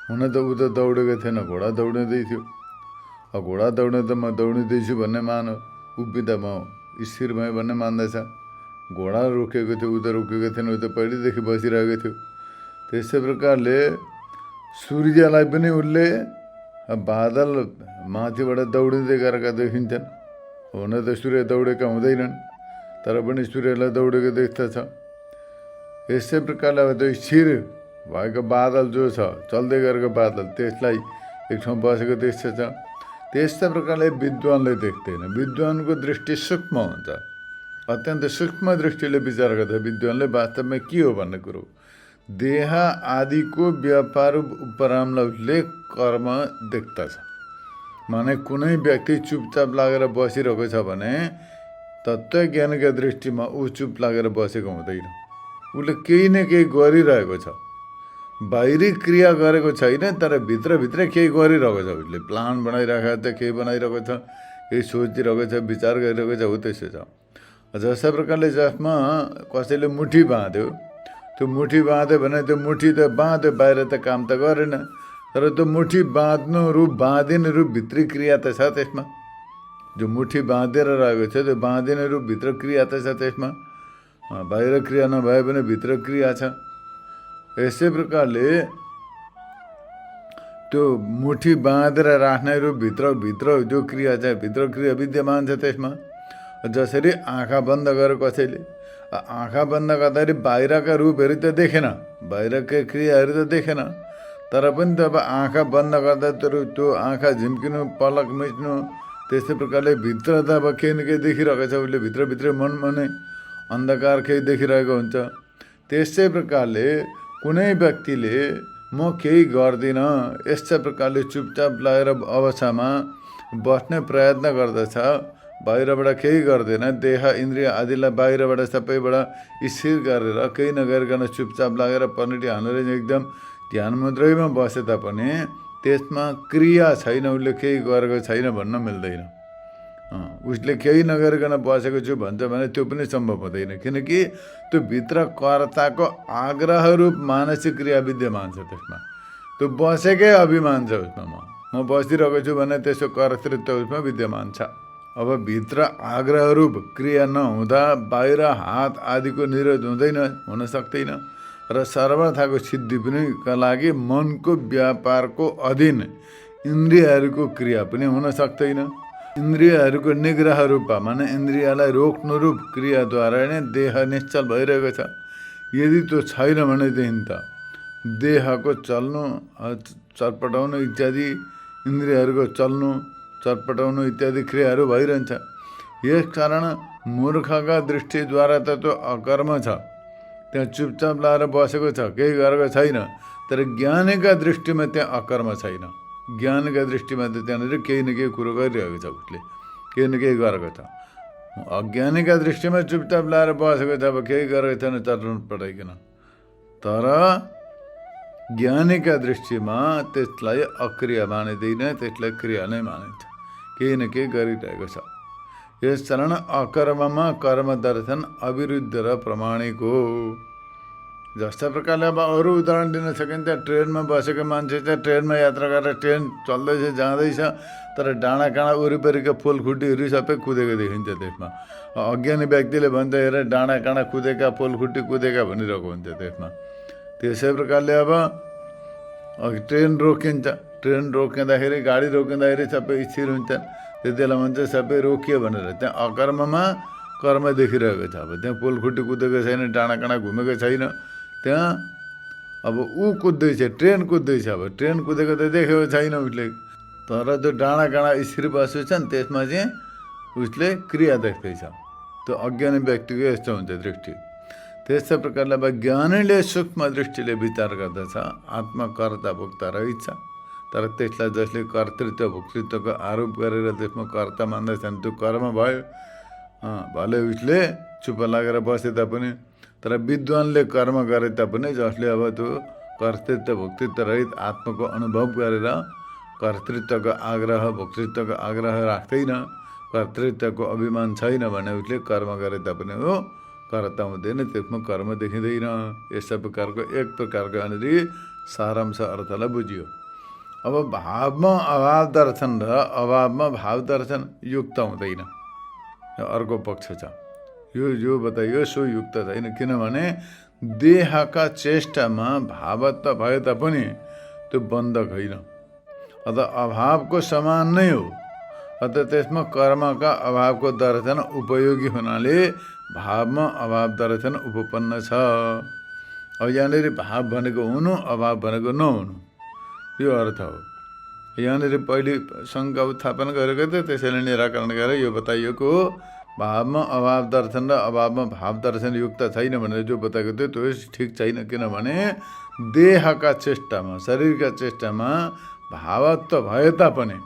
हुन त ऊ त दौडेको थिएन, घोडा दौडिँदै थियो। अब घोडा दौड्ने त म दौडिँदैछु भन्ने मानो, उभिँदा म स्थिर भएँ भन्ने मान्दछ। घोडा रोकेको थियो, ऊ त रोकेको थिएन, ऊ त पहिलेदेखि बसिरहेको थियो। त्यस्तै प्रकारले सूर्यलाई पनि उसले बादल माथिबाट दौडिँदै गरेका देखिन्छन्। हुन त सूर्य दौडेका हुँदैनन्, तर पनि सूर्यलाई दौडेको देख्दछ। यस्तै प्रकारले अब त्यो स्थिर भएको बादल जो छ, चल्दै गरेको बादल, त्यसलाई एक ठाउँ बसेको देख्दछ। त्यस्तै प्रकारले विद्वानले देख्दैन। विद्वानको दृष्टि सूक्ष्म हुन्छ, अत्यन्त सूक्ष्म दृष्टिले विचार गर्दा विद्वानले वास्तवमा के हो भन्ने कुरो, देह आदिको व्यापार उपरामलाई उसले कर्म देख्दछ। माने कुनै व्यक्ति चुपचाप लागेर बसिरहेको छ भने तत्त्वज्ञानका दृष्टिमा ऊ चुप लागेर बसेको हुँदैन, उसले केही न केही गरिरहेको छ। बाहिरी क्रिया गरेको छैन, तर भित्रभित्र केही गरिरहेको छ। उसले प्लान बनाइरहेको छ, केही बनाइरहेको छ, केही सोचिरहेको छ, विचार गरिरहेको छ, हो त्यसो छ। जस्तो प्रकारले जसमा कसैले मुठी बाँध्यो, त्यो मुठी बाँध्यो भने त्यो मुठी त बाँध्यो, बाहिर त काम त गरेन, तर त्यो मुठी बाँध्नु रूप बाँधिने रूप भित्री क्रिया त छ त्यसमा। जो मुठी बाँधेर रहेको छ त्यो बाँधिने रूप भित्र क्रिया त छ त्यसमा, बाहिर क्रिया नभए पनि भित्र क्रिया छ। यसै प्रकारले त्यो मुठी बाँधेर राख्ने रूप भित्र जो क्रिया छ, भित्र क्रिया विद्यमान छ त्यसमा। जसरी आँखा बन्द गरेर कसैले आँखा बन्द गर्दाखेरि बाहिरका रूपहरू त देखेन, बाहिरका क्रियाहरू त देखेन, तर पनि त अब आँखा बन्द गर्दा त्यो आँखा झिम्किनु, पलक मिच्नु, त्यस्तै प्रकारले भित्र त अब केही न केही देखिरहेको छ। उसले भित्रभित्रै मनमा नै अन्धकार केही देखिरहेको हुन्छ। त्यस्तै प्रकारले कुनै व्यक्तिले म केही गर्दिनँ यस्ता प्रकारले चुपचाप लागेर अवस्थामा बस्ने प्रयत्न गर्दछ, बाहिरबाट केही गर्दैन, देह इन्द्रिय आदिलाई बाहिरबाट सबैबाट स्थिर गरेर केही नगरिकन चुपचाप लागेर पनौटी हानेर एकदम ध्यान मुद्रामा बसे तापनि त्यसमा क्रिया छैन, उसले केही गरेको छैन भन्न मिल्दैन। उसले केही नगरिकन बसेको छु भन्छ भने त्यो पनि सम्भव हुँदैन, किनकि त्यो भित्र कर्ताको आग्रह रूप मानसिक क्रिया विद्यमान छ त्यसमा। त्यो बसेकै अभिमान छ उसमा, म बसिरहेको छु भने त्यसको कर्तृत्व उसमा विद्यमान छ। अब भित्र आग्रह रूप क्रिया नहुँदा बाहिर हात आदिको निरोध हुँदैन, हुन सक्दैन। र सर्वथाको सिद्धि पनि का लागि मनको व्यापारको अधीन इन्द्रियहरूको क्रिया पनि हुन सक्दैन। इन्द्रियहरूको निग्रह रूपमा माने इन्द्रियलाई रोक्नु रूप क्रियाद्वारा नै देह निश्चल भइरहेको छ। यदि त्यो छैन भनेदेखि त देहको चल्नु, चटपटाउनु इत्यादि, इन्द्रियहरूको चल्नु चटपटाउनु इत्यादि क्रियाहरू भइरहन्छ। यसकारण मूर्खका दृष्टिद्वारा त त्यो अकर्म छ, त्यहाँ चुपचाप लाएर बसेको छ, केही गरेको छैन। तर ज्ञानीका दृष्टिमा त्यहाँ अकर्म छैन। ज्ञानीका दृष्टिमा त त्यहाँनिर केही न केही कुरो गरिरहेको छ, उसले केही न केही गरेको छ। अज्ञानीका दृष्टिमा चुपचाप लाएर बसेको छ, अब केही गरेको छैन चटपटाइकन। तर ज्ञानीका दृष्टिमा त्यसलाई अक्रिया मानिँदैन, त्यसलाई क्रिया नै मानिन्छ, केही न केही गरिरहेको छ। यसकारण अकर्ममा कर्म दर्शन अविरुद्ध र प्रमाणिक हो। जस्ता प्रकारले अब अरू उदाहरण दिन सकिन्छ। ट्रेनमा बसेको मान्छे चाहिँ ट्रेनमा यात्रा गरेर ट्रेन चल्दैछ जाँदैछ, तर डाँडा काँडा वरिपरिका फुलखुट्टीहरू सबै कुदेको देखिन्छ त्यसमा। अज्ञानी व्यक्तिले भन्छ हेर डाँडा काँडा कुदेका, फुलखुट्टी कुदेका भनिरहेको हुन्छ त्यसमा। त्यसै प्रकारले अब ट्रेन रोकिन्छ, ट्रेन रोकिँदाखेरि गाडी रोकिँदाखेरि सबै स्थिर हुन्छन्, त्यति बेला भन्छ सबै रोकियो भनेर। त्यहाँ अकर्ममा कर्म देखिरहेको छ। अब त्यहाँ फुलखुट्टी कुदेको छैन, डाँडा काँडा घुमेको छैन, त्यहाँ अब ऊ कुद्दैछ, ट्रेन कुद्दैछ। अब ट्रेन कुदेको त देखेको छैन उसले, तर त्यो डाँडा काँडा स्थिर बसेको छ नि त्यसमा चाहिँ उसले क्रिया देख्दैछ। त्यो अज्ञानी व्यक्तिको यस्तो हुन्छ दृष्टि। त्यस्तै प्रकारले अब ज्ञानीले सूक्ष्म दृष्टिले विचार गर्दछ आत्मा कर्ता भोक्ता रहेछ, तर त्यसलाई जसले कर्तृत्व भोक्तृत्वको आरोप गरेर त्यसमा कर्ता मान्दैछन् त्यो कर्म भयो। भले उसले चुप लागेर बसे तापनि, तर विद्वानले कर्म गरे तापनि जसले अब त्यो कर्तृत्व भोक्तृत्व रहित आत्माको अनुभव गरेर कर्तृत्वको आग्रह भोक्तृत्वको आग्रह राख्दैन, कर्तृत्वको अभिमान छैन भने उसले कर्म गरे तापनि हो कर्ता हुँदैन, त्यसमा कर्म देखिँदैन। यस्ता प्रकारको एक प्रकारको यहाँनिर सारांश अर्थलाई बुझियो। अब भावमा अभाव दर्शन र अभावमा भाव दर्शन युक्त हुँदैन, अर्को पक्ष छ। यो बताइयो सो युक्त छैन, किनभने देहका चेष्टामा भावत्व भए तापनि त्यो बन्धक होइन, अत अभावको समान नै हो। अत त्यसमा कर्मका अभावको दर्शन उपयोगी हुनाले भावमा अभाव दर्शन उपपन्न छ। अब यहाँनिर भाव भनेको हुनु, अभाव भनेको नहुनु, यो अर्थ हो। यहाँनिर पहिले शङ्का उत्थापन गरेको थियो, त्यसैले निराकरण गरेर यो बताइएको हो। भावमा अभाव दर्शन र अभावमा भाव दर्शन युक्त छैन भनेर जो बताएको थियो त्यो ठिक छैन, किनभने देहका चेष्टामा शरीरका चेष्टामा भावत्व भए तापनि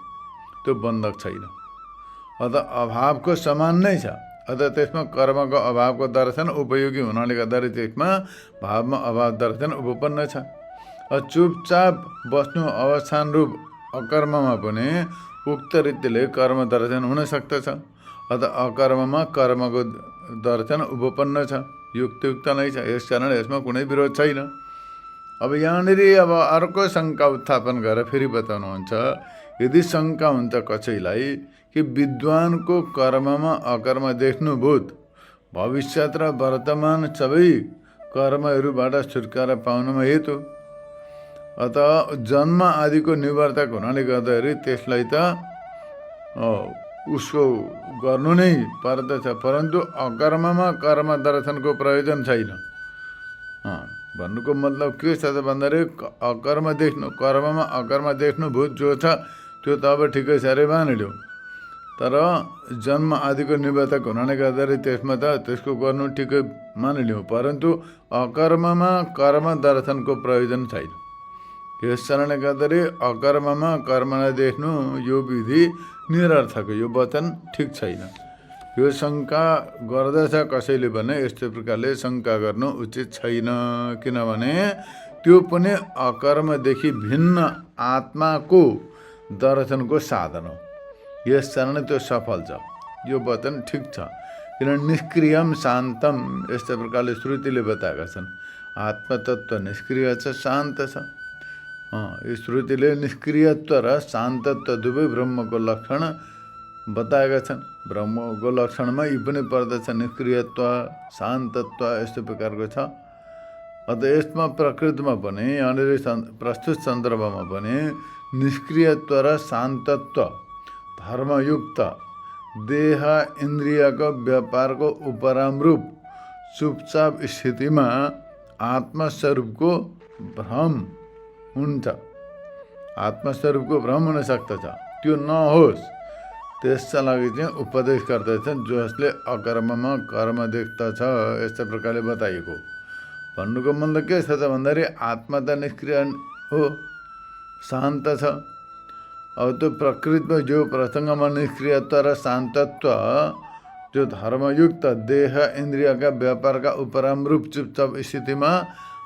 त्यो बन्धक छैन, अत अभावको समान नै छ। अत त्यसमा कर्मको अभावको दर्शन उपयोगी हुनाले गर्दाखेरि त्यसमा भावमा अभाव दर्शन उपपन्न छ। चुपचाप बस्नु अवस्थान रूप अकर्ममा पनि उक्त रीतिले कर्म दर्शन हुन सक्दछ। अत अकर्ममा कर्मको दर्शन उपपन्न छ, युक्तयुक्त नै छ। यसकारण यसमा कुनै विरोध छैन। अब यहाँनिर अब अर्को शङ्का उत्थापन गरेर फेरि बताउनुहुन्छ, यदि शङ्का हुन्छ कसैलाई कि विद्वानको कर्ममा अकर्म देख्नुभूत भविष्यत र वर्तमान सबै कर्महरूबाट छुटकारा पाउनमा हेतु, अत जन्म आदिको निवर्तक हुनाले गर्दाखेरि त्यसलाई त उसको गर्नु नै पर्दछ, परन्तु अकर्ममा कर्म दर्शनको प्रयोजन छैन। भन्नुको मतलब के छ त भन्दाखेरि अकर्म देख्नु, कर्ममा अकर्म देख्नुभूत जो छ त्यो त अब ठिकै छ अरे मानिलिउँ, तर जन्म आदिको निवर्तक हुनाले गर्दाखेरि त्यसमा त त्यसको गर्नु ठिकै मानिलिउँ, परन्तु अकर्ममा कर्म दर्शनको प्रयोजन छैन। यस कारणले गर्दाखेरि अकर्ममा कर्म नदेख्नु यो विधि निरर्थक, यो वचन ठिक छैन। यो शङ्का गर्दछ कसैले भने यस्तो प्रकारले शङ्का गर्नु उचित छैन, किनभने त्यो पनि अकर्मदेखि भिन्न आत्माको दर्शनको साधन हो। यस कारणले त्यो सफल छ, यो वचन ठिक छ। किनभने निष्क्रियम शान्तम यस्तो प्रकारले श्रुतिले बताएका छन्। आत्मतत्त्व निष्क्रिय छ, शान्त छ। यो श्रुतिले निष्क्रियत्व र शान्तत्व दुवै ब्रह्मको लक्षण बताएका छन्। ब्रह्मको लक्षणमा यी पनि पर्दछ, निष्क्रियत्व शान्तत्व यस्तो प्रकारको छ। अत यसमा प्रकृतिमा पनि यहाँनिर प्रस्तुत सन्दर्भमा पनि निष्क्रियत्व र शान्तत्व धर्मयुक्त देह इन्द्रियको व्यापारको उपरामरूप चुपचाप स्थितिमा आत्मस्वरूपको भ्रम हुन्छ। आत्मस्वरूपको भ्रम हुन सक्दछ, त्यो नहोस् त्यसका लागि चाहिँ उपदेश गर्दछन्, जसले अकर्ममा कर्म देख्दछ। यस्तो प्रकारले बताइएको भन्नुको मतलब के छ त भन्दाखेरि आत्मा त निष्क्रिय हो, शान्त छ। अब त्यो प्रकृतिमा जो प्रसङ्गमा निष्क्रियत्व र शान्तत्व जो धर्मयुक्त देह इन्द्रियका व्यापारका उपरामरूप चुपचाप स्थितिमा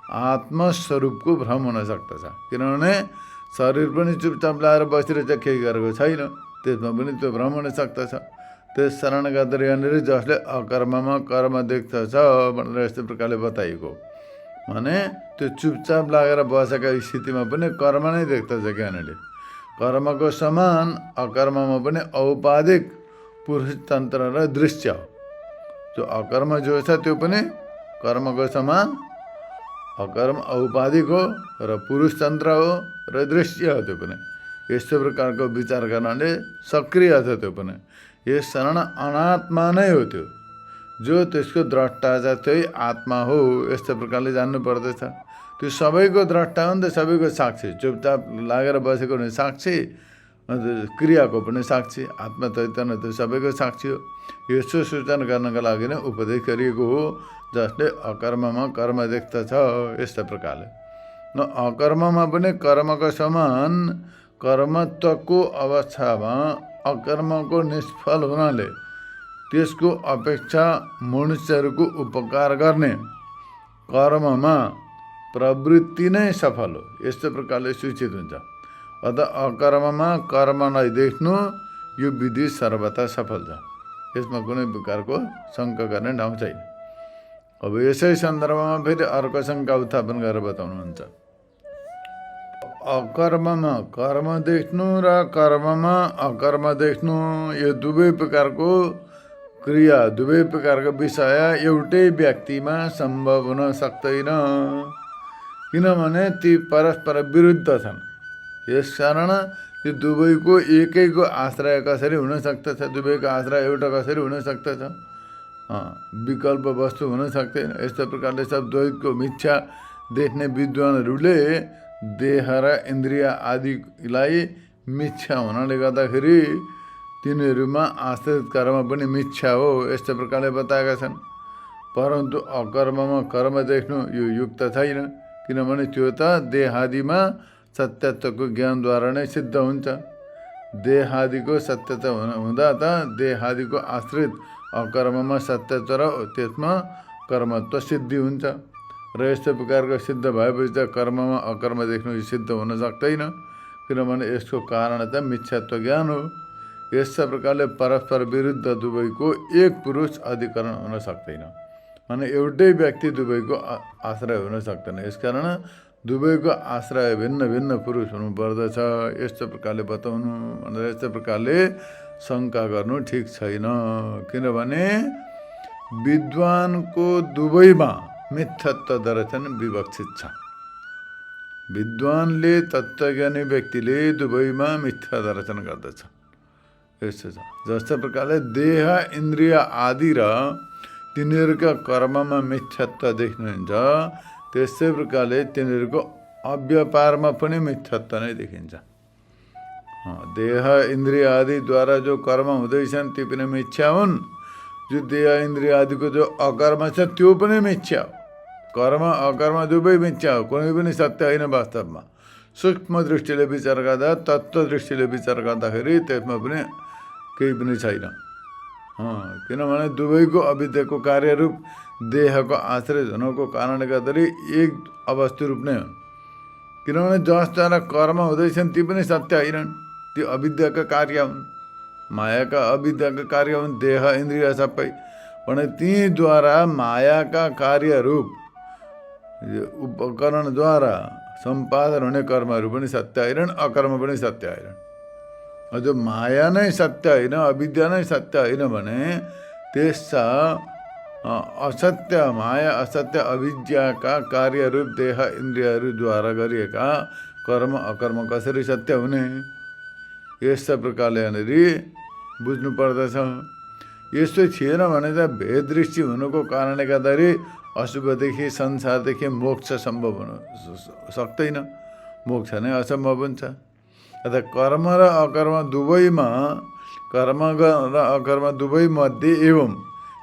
आत्मस्वरूपको भ्रम हुन सक्दछ। किनभने शरीर पनि चुपचाप लाएर बसिरहेछ, केही गरेको छैन, त्यसमा पनि त्यो भ्रम हुन सक्दछ। त्यस कारण गर्दा यहाँनिर जसले अकर्ममा कर्म देख्दछ भनेर यस्तो प्रकारले बताइएको भने त्यो चुपचाप लागेर बसेका स्थितिमा पनि कर्म नै देख्दछ। यहाँनिर कर्मको समान अकर्ममा पनि औपाधिक पुरुष तन्त्र र दृश्य हो। जो अकर्म जो छ त्यो पनि कर्मको समान अकर्म औपाधिक हो र पुरुष तन्त्र हो र दृश्य हो। त्यो पनि यस्तो प्रकारको विचार गर्नाले सक्रिय छ। त्यो पनि यस कारण अनात्मा नै हो त्यो, जो त्यसको द्रष्टा छ त्यही आत्मा हो। यस्तो प्रकारले जान्नु पर्दछ। त्यो सबैको द्रष्टा हो नि त, सबैको साक्षी। चुपचाप लागेर बसेको पनि साक्षी, क्रियाको पनि साक्षी। आत्मा चैतन्य त सबैको साक्षी हो। यसो सूचना गर्नका लागि नै उपदेश गरिएको हो, जसले अकर्ममा कर्म देख्दछ। यस्तो प्रकारले न अकर्ममा पनि कर्मको समान कर्मत्वको अवस्थामा अकर्मको निष्फल हुनाले त्यसको अपेक्षा मनुष्यहरूको उपकार गर्ने कर्ममा प्रवृत्ति नै सफल हो। यस्तो प्रकारले सूचित हुन्छ। अत अकर्ममा कर्म नदेख्नु यो विधि सर्वथा सफल छ। यसमा कुनै प्रकारको शङ्का गर्ने ठाउँ छैन। अब यसै सन्दर्भमा फेरि अर्को शङ्का उत्थापन गरेर बताउनुहुन्छ। अकर्ममा कर्म देख्नु र कर्ममा अकर्म देख्नु यो दुवै प्रकारको क्रिया, दुवै प्रकारको विषय एउटै व्यक्तिमा सम्भव हुन सक्दैन, किनभने ती परस्पर विरुद्ध छन्। यसकारण यो दुवैको एकैको आश्रय कसरी हुन सक्दछ, दुवैको आश्रय एउटा कसरी हुन सक्दछ, विकल्प वस्तु हुन सक्दैन। यस्तो प्रकारले सब द्वैतको मिथ्या देख्ने विद्वानहरूले देह र इन्द्रिय आदिलाई मिथ्या हुनाले गर्दाखेरि तिनीहरूमा आश्रित कर्म पनि मिथ्या हो। यस्तो प्रकारले बताएका छन्। परन्तु अकर्ममा कर्म देख्नु यो युक्त छैन, किनभने त्यो त देहादिमा सत्यत्वको ज्ञानद्वारा नै सिद्ध हुन्छ। देहादिको सत्यत्व हुँदा त देहादिको आश्रित अकर्ममा सत्यत्व र त्यसमा कर्मत्व सिद्धि हुन्छ। र यस्तो प्रकारको सिद्ध भएपछि त कर्ममा अकर्म देख्नु सिद्ध हुन सक्दैन, किनभने यसको कारण त मिथ्यात्व ज्ञान हो। यस्ता प्रकारले परस्पर विरुद्ध दुवैको एक पुरुष अधिकरण हुन सक्दैन, अनि एउटै व्यक्ति दुवैको आश्रय हुन सक्दैन। यसकारण दुवैको आश्रय भिन्न भिन्न पुरुष हुनुपर्दछ। यस्तो प्रकारले बताउनु भनेर यस्तो प्रकारले शङ्का गर्नु ठिक छैन, किनभने विद्वानको दुवैमा मिथ्यात्व दर्शन विवक्षित छ। विद्वानले तत्त्वज्ञानी व्यक्तिले दुवैमा मिथ्या दर्शन गर्दछ। यस्तो छ। जस्तो प्रकारले देह इन्द्रिय आदि र तिनीहरूका कर्ममा मिथ्यात्व देख्नुहुन्छ, त्यस्तै प्रकारले तिनीहरूको अव्यापारमा पनि मिथ्यात्व नै देखिन्छ। देह इन्द्रिय आदिद्वारा जो कर्म हुँदैछन् ती पनि मिथ्या हुन्। जो देह इन्द्रिय आदिको जो अकर्म छ त्यो पनि मिथ्या हो। कर्म अकर्म दुवै मिथ्या हो, कुनै पनि सत्य होइन वास्तवमा। सूक्ष्म दृष्टिले विचार गर्दा, तत्त्व दृष्टिले विचार गर्दाखेरि त्यसमा पनि केही पनि छैन। किनभने दुवैको अविद्याको कार्यरूप देहको आश्रय हुनको कारणले गर्दाखेरि एक अवस्थी रूप नै हो। किनभने जसद्वारा कर्म हुँदैछन् ती पनि सत्य होइनन्, ती अविद्याका कार्य हुन्, मायाका अविद्याका कार्य हुन्, देह इन्द्रिय सबै। भने तीद्वारा मायाका कार्यरूप उपकरणद्वारा सम्पादन हुने कर्महरू पनि सत्य होइनन्, अकर्म पनि सत्य होइनन्। जो माया नै सत्य होइन, अविद्या नै सत्य होइन भने त्यसमा असत्य माया असत्य अविद्याका कार्यरूप देह इन्द्रियहरूद्वारा गरिएका कर्म अकर्म कसरी सत्य हुने? यस्ता प्रकारले यहाँनिर बुझ्नु पर्दछ। यस्तो थिएन भने त भेद दृष्टि हुनुको कारणले गर्दाखेरि अशुभदेखि संसारदेखि मोक्ष सम्भव हुन सक्दैन, मोक्ष नै असम्भव हुन्छ। अर्थात् कर्म र अकर्म दुवैमा, कर्म र अकर्म दुवै मध्ये एवं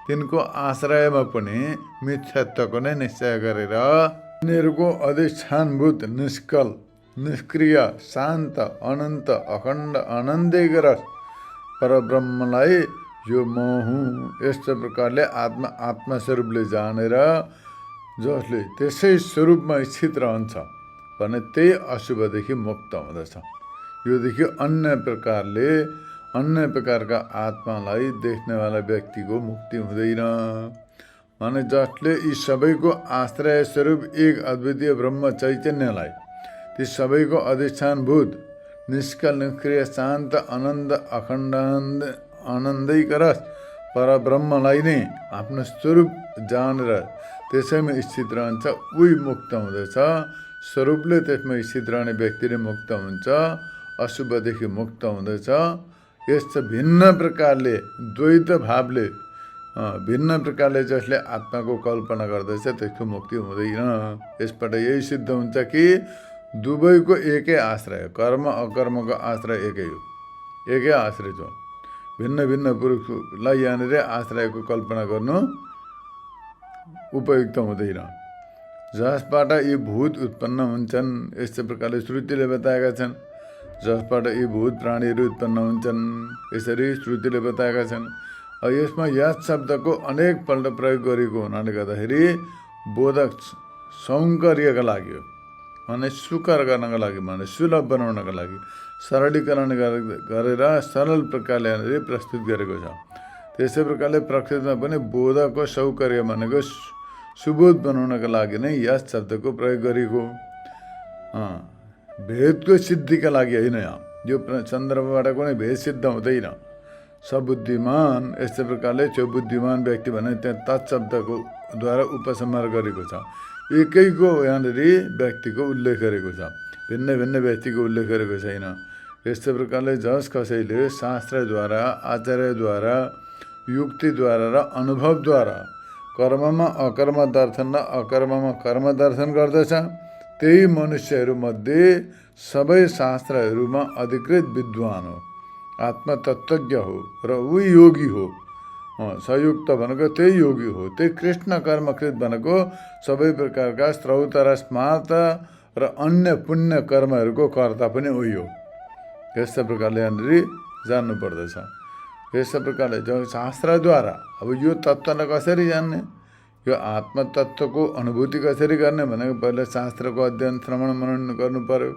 तिनको आश्रयमा पनि मिथ्यात्वको नै निश्चय गरेर तिनीहरूको अधिष्ठानभूत निष्कल निष्क्रिय शान्त अनन्त अखण्ड आनन्दैगर परब्रह्मलाई यो म हुँ यस्तो प्रकारले आत्मस्वरूपले जानेर जसले त्यसै स्वरूपमा स्थित रहन्छ भने त्यही अशुभदेखि मुक्त हुँदछ। योदेखि अन्य प्रकारका आत्मालाई देख्नेवाला व्यक्तिको मुक्ति हुँदैन। माने जसले यी सबैको आश्रय स्वरूप एक अद्वितीय ब्रह्म चैतन्यलाई, ती सबैको अधिष्ठानभूत निष्कल निष्क्रिय शान्त आनन्द अखण्ड आनन्दैकर परब्रह्मलाई नै आफ्नो स्वरूप जानेर त्यसैमा स्थित रहन्छ, उही मुक्त हुँदछ। स्वरूपले त्यसमा स्थित रहने व्यक्ति नै मुक्त हुन्छ, अशुभदेखि मुक्त हुँदछ। यस्तो भिन्न प्रकारले द्वैत भावले भिन्न प्रकारले जसले आत्माको कल्पना गर्दछ त्यसको मुक्ति हुँदैन। यसबाट यही सिद्ध हुन्छ कि दुवैको एकै आश्रय, कर्म अकर्मको आश्रय एकै हो, एकै आश्रय छ। भिन्न भिन्न पुरुषलाई यहाँनिर आश्रयको कल्पना गर्नु उपयुक्त हुँदैन। जसबाट यी भूत उत्पन्न हुन्छन् यस्तै प्रकारले श्रुतिले बताएका छन्। जसबाट यी भूत प्राणीहरू उत्पन्न हुन्छन् यसरी श्रुतिले बताएका छन्। यसमा यस शब्दको अनेक पल्ट प्रयोग गरेको हुनाले गर्दाखेरि बोधक सौकर्यका लागि हो, माने सुकर गर्नको लागि, माने सुलभ बनाउनको लागि सरलीकरण गरेर सरल प्रकारले यहाँनिर प्रस्तुत गरेको छ। त्यसै प्रकारले प्रकृतिमा पनि बोधको सौकर्य भनेको सुबोध बनाउनका लागि नै यस शब्दको प्रयोग गरेको। भेदको सिद्धिका लागि होइन। यो सन्दर्भबाट कुनै भेद सिद्ध हुँदैन। सबुद्धिमान यस्तै प्रकारले चौबुद्धिमान व्यक्ति भने त्यहाँ तत्शब्दको द्वारा उपसंहार गरेको छ। एकैको यहाँनिर व्यक्तिको उल्लेख गरेको छ, भिन्न भिन्न व्यक्तिको उल्लेख गरेको छैन। यस्तै प्रकारले जस कसैले शास्त्रद्वारा, आचार्यद्वारा, युक्तिद्वारा र अनुभवद्वारा कर्ममा अकर्म दर्शन र अकर्ममा कर्म दर्शन गर्दछ त्यही मनुष्यहरूमध्ये सबै शास्त्रहरूमा अधिकृत विद्वान हो, आत्मतत्त्वज्ञ हो र ऊ योगी हो। संयुक्त भनेको त्यही योगी हो। त्यही कृष्ण कर्मकृत भनेको सबै प्रकारका श्रौत र स्मार्त र अन्य पुण्य कर्महरूको कर्ता पनि उही हो। यस्तै प्रकारले यहाँनिर जान्नु पर्दछ। यस्तै प्रकारले जो शास्त्रद्वारा अब यो तत्त्वलाई कसरी जान्ने, यो आत्मतत्त्वको अनुभूति कसरी गर्ने भनेको पहिला शास्त्रको अध्ययन श्रवण मनन गर्नु पर्यो।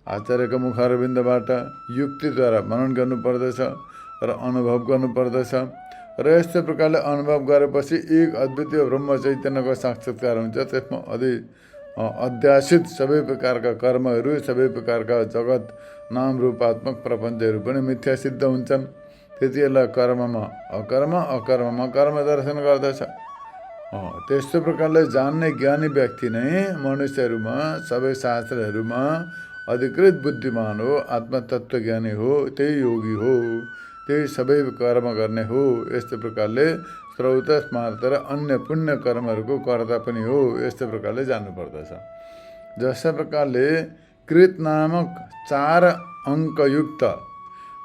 आचार्यको मुखारविन्दबाट युक्तिद्वारा मनन गर्नुपर्दछ र अनुभव गर्नुपर्दछ। र यस्तै प्रकारले अनुभव गरेपछि एक अद्वितीय ब्रह्म चैतन्यको साक्षात्कार हुन्छ। त्यसमा अध्यासित सबै प्रकारका कर्महरू, सबै प्रकारका जगत नाम रूपात्मक प्रपञ्चहरू पनि मिथ्या सिद्ध हुन्छन्। त्यति बेला कर्ममा अकर्म, अकर्ममा कर्म दर्शन गर्दछ। त्यस्तो प्रकारले जान्ने ज्ञानी व्यक्ति नै मनुष्यहरूमा, सबै शास्त्रहरूमा अधिकृत बुद्धिमान हो, आत्मतत्त्व ज्ञानी हो, त्यही योगी हो, त्यही सबै कर्म गर्ने हो। यस्तै प्रकारले श्रौत स्मार्त र अन्य पुण्य कर्महरूको कर्ता पनि हो। यस्तै प्रकारले जान्नुपर्दछ। जस्तै प्रकारले कृत नामक 4 अङ्कयुक्त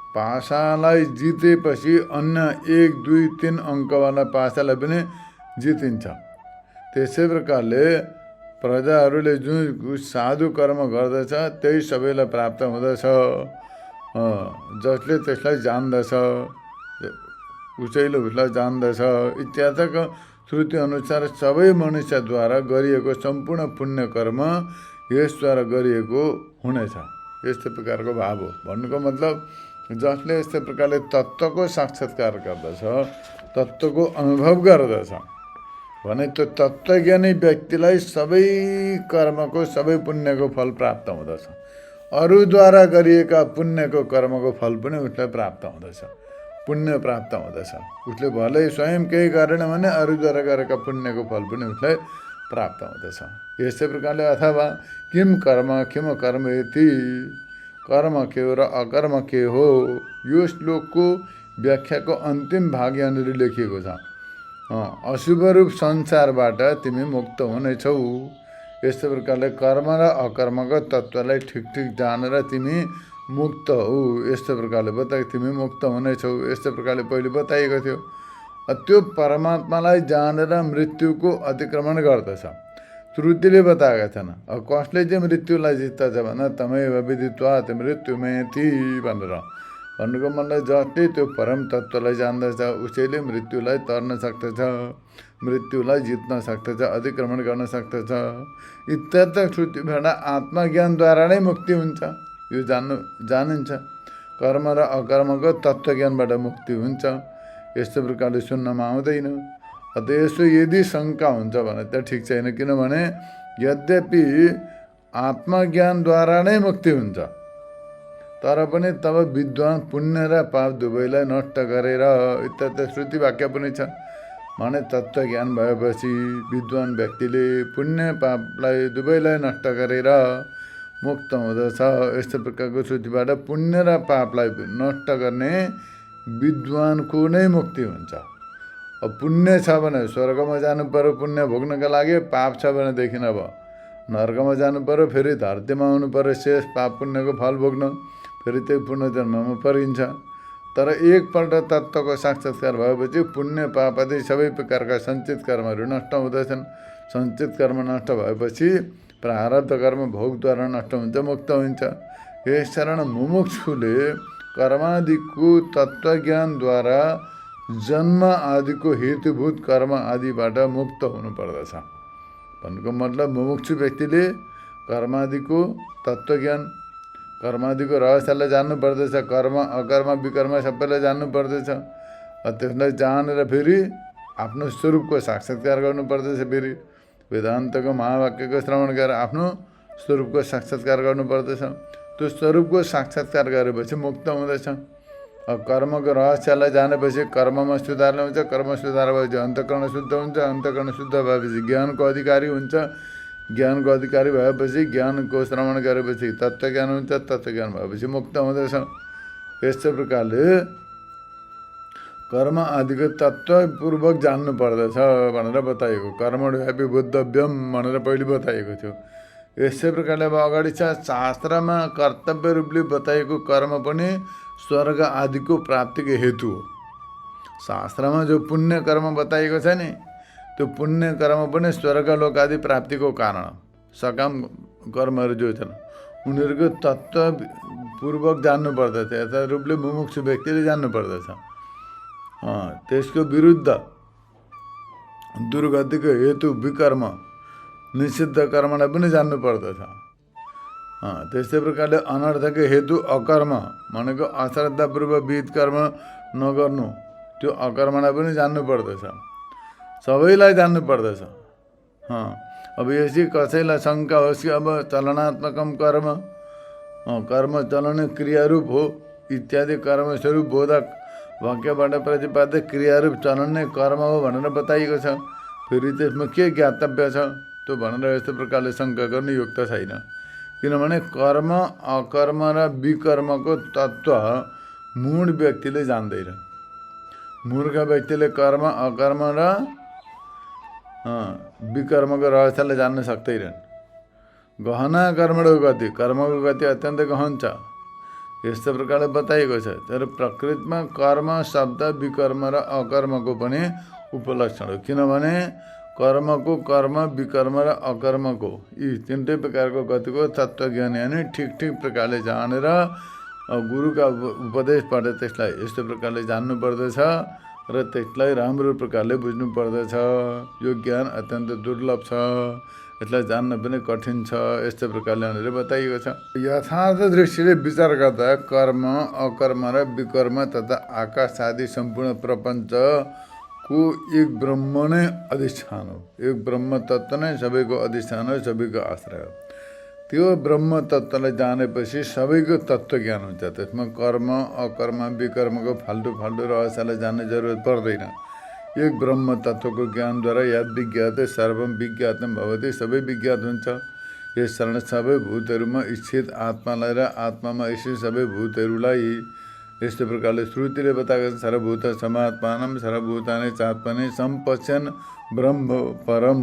पासालाई जितेपछि अन्य 1, 2, 3 अङ्कवाला पासालाई पनि जितिन्छ। त्यसै प्रकारले प्रजाहरूले जुन साधु कर्म गर्दछ त्यही सबैलाई प्राप्त हुँदछ। जसले त्यसलाई जान्दछ, उसैले उसलाई जान्दछ इत्यादिका श्रुति अनुसार सबै मनुष्यद्वारा गरिएको सम्पूर्ण पुण्य कर्म यसद्वारा गरिएको हुनेछ। यस्तो प्रकारको भाव हो। भन्नुको मतलब जसले यस्तो प्रकारले तत्त्वको साक्षात्कार गर्दछ, तत्त्वको अनुभव गर्दछ भने त्यो तत्त्वज्ञानी व्यक्तिलाई सबै कर्मको, सबै पुण्यको फल प्राप्त हुँदछ। अरूद्वारा गरिएका पुण्यको कर्मको फल पनि उसलाई प्राप्त हुँदछ, पुण्य प्राप्त हुँदछ। उसले भलै स्वयं केही गरेन भने अरूद्वारा गरेका पुण्यको फल पनि उसलाई प्राप्त हुँदछ। यस्तै प्रकारले अथवा किम कर्म यति, कर्म के हो र अकर्म के हो, यो श्लोकको व्याख्याको अन्तिम भाग यहाँनिर लेखिएको छ। अशुभ रूप संसारबाट तिमी मुक्त हुनेछौ। यस्तो प्रकारले कर्म र अकर्मको तत्त्वलाई ठिक जानेर तिमी मुक्त हौ। यस्तो प्रकारले तिमी मुक्त हुनेछौ। यस्तो प्रकारले पहिले बताइएको थियो। त्यो परमात्मालाई जानेर मृत्युको अतिक्रमण गर्दछ। श्रुतिले बताएका छन्। कसले चाहिँ मृत्युलाई जित्दछ भन तमैव विदित्वा मृत्युमेति भनेर। भन्नुको मतलब जसले त्यो परम तत्त्वलाई जान्दछ उसैले मृत्युलाई तर्न सक्दछ, मृत्युलाई जित्न सक्दछ, अतिक्रमण गर्न सक्दछ। इत्यादि श्रुतिबाट आत्मज्ञानद्वारा नै मुक्ति हुन्छ, यो जानिन्छ। कर्म र अकर्मको तत्त्वज्ञानबाट मुक्ति हुन्छ। यस्तो प्रकारले सुन्नमा आउँदैन। अत यसो यदि शङ्का हुन्छ भने त ठिक छैन। किनभने यद्यपि आत्मज्ञानद्वारा नै मुक्ति हुन्छ, तर पनि तब विद्वान पुण्य र पाप दुवैलाई नष्ट गरेर इत्यादि श्रुति वाक्य पनि छ। भने तत्त्वज्ञान भएपछि विद्वान व्यक्तिले पुण्य पापलाई दुवैलाई नष्ट गरेर मुक्त हुँदछ। यस्तो प्रकारको श्रुतिबाट पुण्य र पापलाई नष्ट गर्ने विद्वानको नै मुक्ति हुन्छ। अब पुण्य छ भने स्वर्गमा जानु पर्यो पुण्य भोग्नका लागि, पाप छ भनेदेखि अब नर्कमा जानु पर्यो, फेरि धरतीमा आउनु पर्यो शेष पाप पुण्यको फल भोग्न, फेरि त्यही पुनर्जन्ममा परिन्छ। तर एकपल्ट तत्त्वको साक्षात्कार भएपछि पुण्य पाप आदि सबै प्रकारका सञ्चित कर्महरू नष्ट हुँदछन्। सञ्चित कर्म नष्ट भएपछि प्रारब्ध कर्म भोगद्वारा नष्ट हुन्छ, मुक्त हुन्छ। यसकारण मुमुक्षुले कर्मादिको तत्त्वज्ञानद्वारा जन्म आदिको हेतुभूत कर्म आदिबाट मुक्त हुनुपर्दछ। भन्नुको मतलब मुमुक्षु व्यक्तिले कर्मादिको तत्त्वज्ञान, कर्मादिको रहस्यलाई जान्नुपर्दछ। कर्म अकर्म विकर्म सबैलाई जान्नुपर्दछ। त्यसलाई जानेर फेरि आफ्नो स्वरूपको साक्षात्कार गर्नुपर्दछ। फेरि वेदान्तको महावाक्यको श्रवण गरेर आफ्नो स्वरूपको साक्षात्कार गर्नुपर्दछ। त्यो स्वरूपको साक्षात्कार गरेपछि मुक्त हुँदछ। कर्मको रहस्यलाई जानेपछि कर्ममा सुधार हुन्छ। कर्म सुधार भएपछि अन्तःकरण शुद्ध हुन्छ। अन्तःकरण शुद्ध भएपछि ज्ञानको अधिकारी हुन्छ। ज्ञानको अधिकारी भएपछि ज्ञानको श्रवण गरेपछि तत्त्वज्ञान हुन्छ। तत्त्वज्ञान भएपछि मुक्त हुँदछ। यस्तो प्रकारले कर्म आदिको तत्त्वपूर्वक जान्नु पर्दछ भनेर बताइएको। कर्मण्यपि बुद्धव्यम भनेर पहिले बताइएको थियो। यस्तै प्रकारले अब अगाडि छ शास्त्रमा कर्तव्य रूपले बताइएको कर्म पनि स्वर्ग आदिको प्राप्तिको हेतु हो। शास्त्रमा जो पुण्य कर्म बताइएको छ नि, त्यो पुण्य कर्म पनि स्वर्गलोक आदि प्राप्तिको कारण। सकाम कर्महरू जो छन् उनीहरूको तत्त्वपूर्वक जान्नु पर्दछ। यथा रूपले मुमुक्षु व्यक्तिले जान्नु पर्दछ। त्यसको विरुद्ध दुर्गतिको हेतु विकर्म निषिद्ध कर्मलाई पनि जान्नु पर्दछ। त्यस्तै प्रकारले अनर्थको हेतु अकर्म भनेको अश्रद्धापूर्वक विहित कर्म नगर्नु, त्यो अकर्मलाई पनि जान्नु पर्दछ। सबैलाई जान्नु पर्दछ। अब यसै कसैलाई शङ्का होस् कि अब चलनात्मकम कर्म, कर्म चलन क्रियारूप हो इत्यादि कर्मस्वरूप बोधक वाक्यबाट प्रतिपादित क्रियारूप चलन नै कर्म हो भनेर बताइएको छ। फेरि त्यसमा के ज्ञातव्य छ त्यो भनेर यस्तो प्रकारले शङ्का गर्नु युक्त छैन। किनभने कर्म अकर्म र विकर्मको तत्त्व मूढ व्यक्तिले जान्दैन। मूर्ख व्यक्तिले कर्म अकर्म र विकर्मको रहस्यलाई जान्न सक्दैनन्। गहना कर्मको गति, कर्मको गति अत्यन्त गहन छ। यस्तो प्रकारले बताइएको छ। तर प्रकृतिमा कर्म शब्द विकर्म र अकर्मको पनि उपलक्षण हो। किनभने कर्मको कर्म विकर्म र अकर्मको यी तीनटै प्रकारको गतिको तत्त्वज्ञान यानी ठिक प्रकारले जानेर गुरुका उपदेशबाट त्यसलाई यस्तो प्रकारले जान्नु पर्दछ र त्यसलाई राम्रो प्रकारले बुझ्नु पर्दछ। यो ज्ञान अत्यन्त दुर्लभ छ, यसलाई जान्न पनि कठिन छ, यस्तो प्रकारले भनेर बताइएको छ। यथार्थ दृष्टिले विचार गर्दा कर्म अकर्म र विकर्म तथा आकाश आदि सम्पूर्ण प्रपञ्चको एक ब्रह्म नै अधिष्ठान हो। एक ब्रह्म तत्त्व नै सबैको अधिष्ठान हो, सबैको आश्रय हो। त्यो ब्रह्म तत्त्वलाई जानेपछि सबैको तत्त्व ज्ञान हुन्छ। त्यसमा कर्म अकर्म विकर्मको फाल्टु रहस्यलाई जान्ने जरुरत पर्दैन। एक ब्रह्म तत्त्वको ज्ञानद्वारा यद विज्ञाते सर्वम विज्ञातम भवति, सबै विज्ञात हुन्छ। यस कारण सबै भूतहरूमा स्थित आत्मालाई र आत्मामा स्थित सबै भूतहरूलाई यस्तो प्रकारले श्रुतिले बताएको छ। सर्वभूत समात्मानम सर्वभूतानि चात्मनि सम्पश्यन् ब्रह्म परम।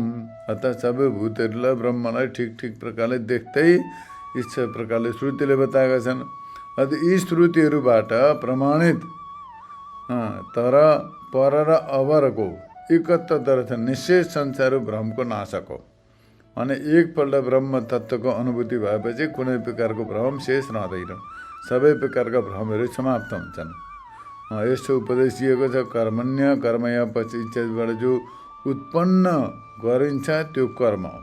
अर्थात सबै भूतहरूलाई ब्रह्मलाई ठिक प्रकारले देख्दै यस प्रकारले श्रुतिले बताएका छन्। यी श्रुतिहरूबाट प्रमाणित तर पर र अवरको एकत्व दर्शन निश्चय संसार भ्रमको नाशक हो। अनि एकपल्ट ब्रह्म तत्त्वको अनुभूति भएपछि कुनै प्रकारको भ्रम शेष रहँदैन, सबै प्रकारका भ्रमहरू समाप्त हुन्छन्। यस्तो उपदेश दिएको छ। कर्मण्य कर्मया पछि इच्छाबाट जो उत्पन्न गरिन्छ त्यो कर्म हो,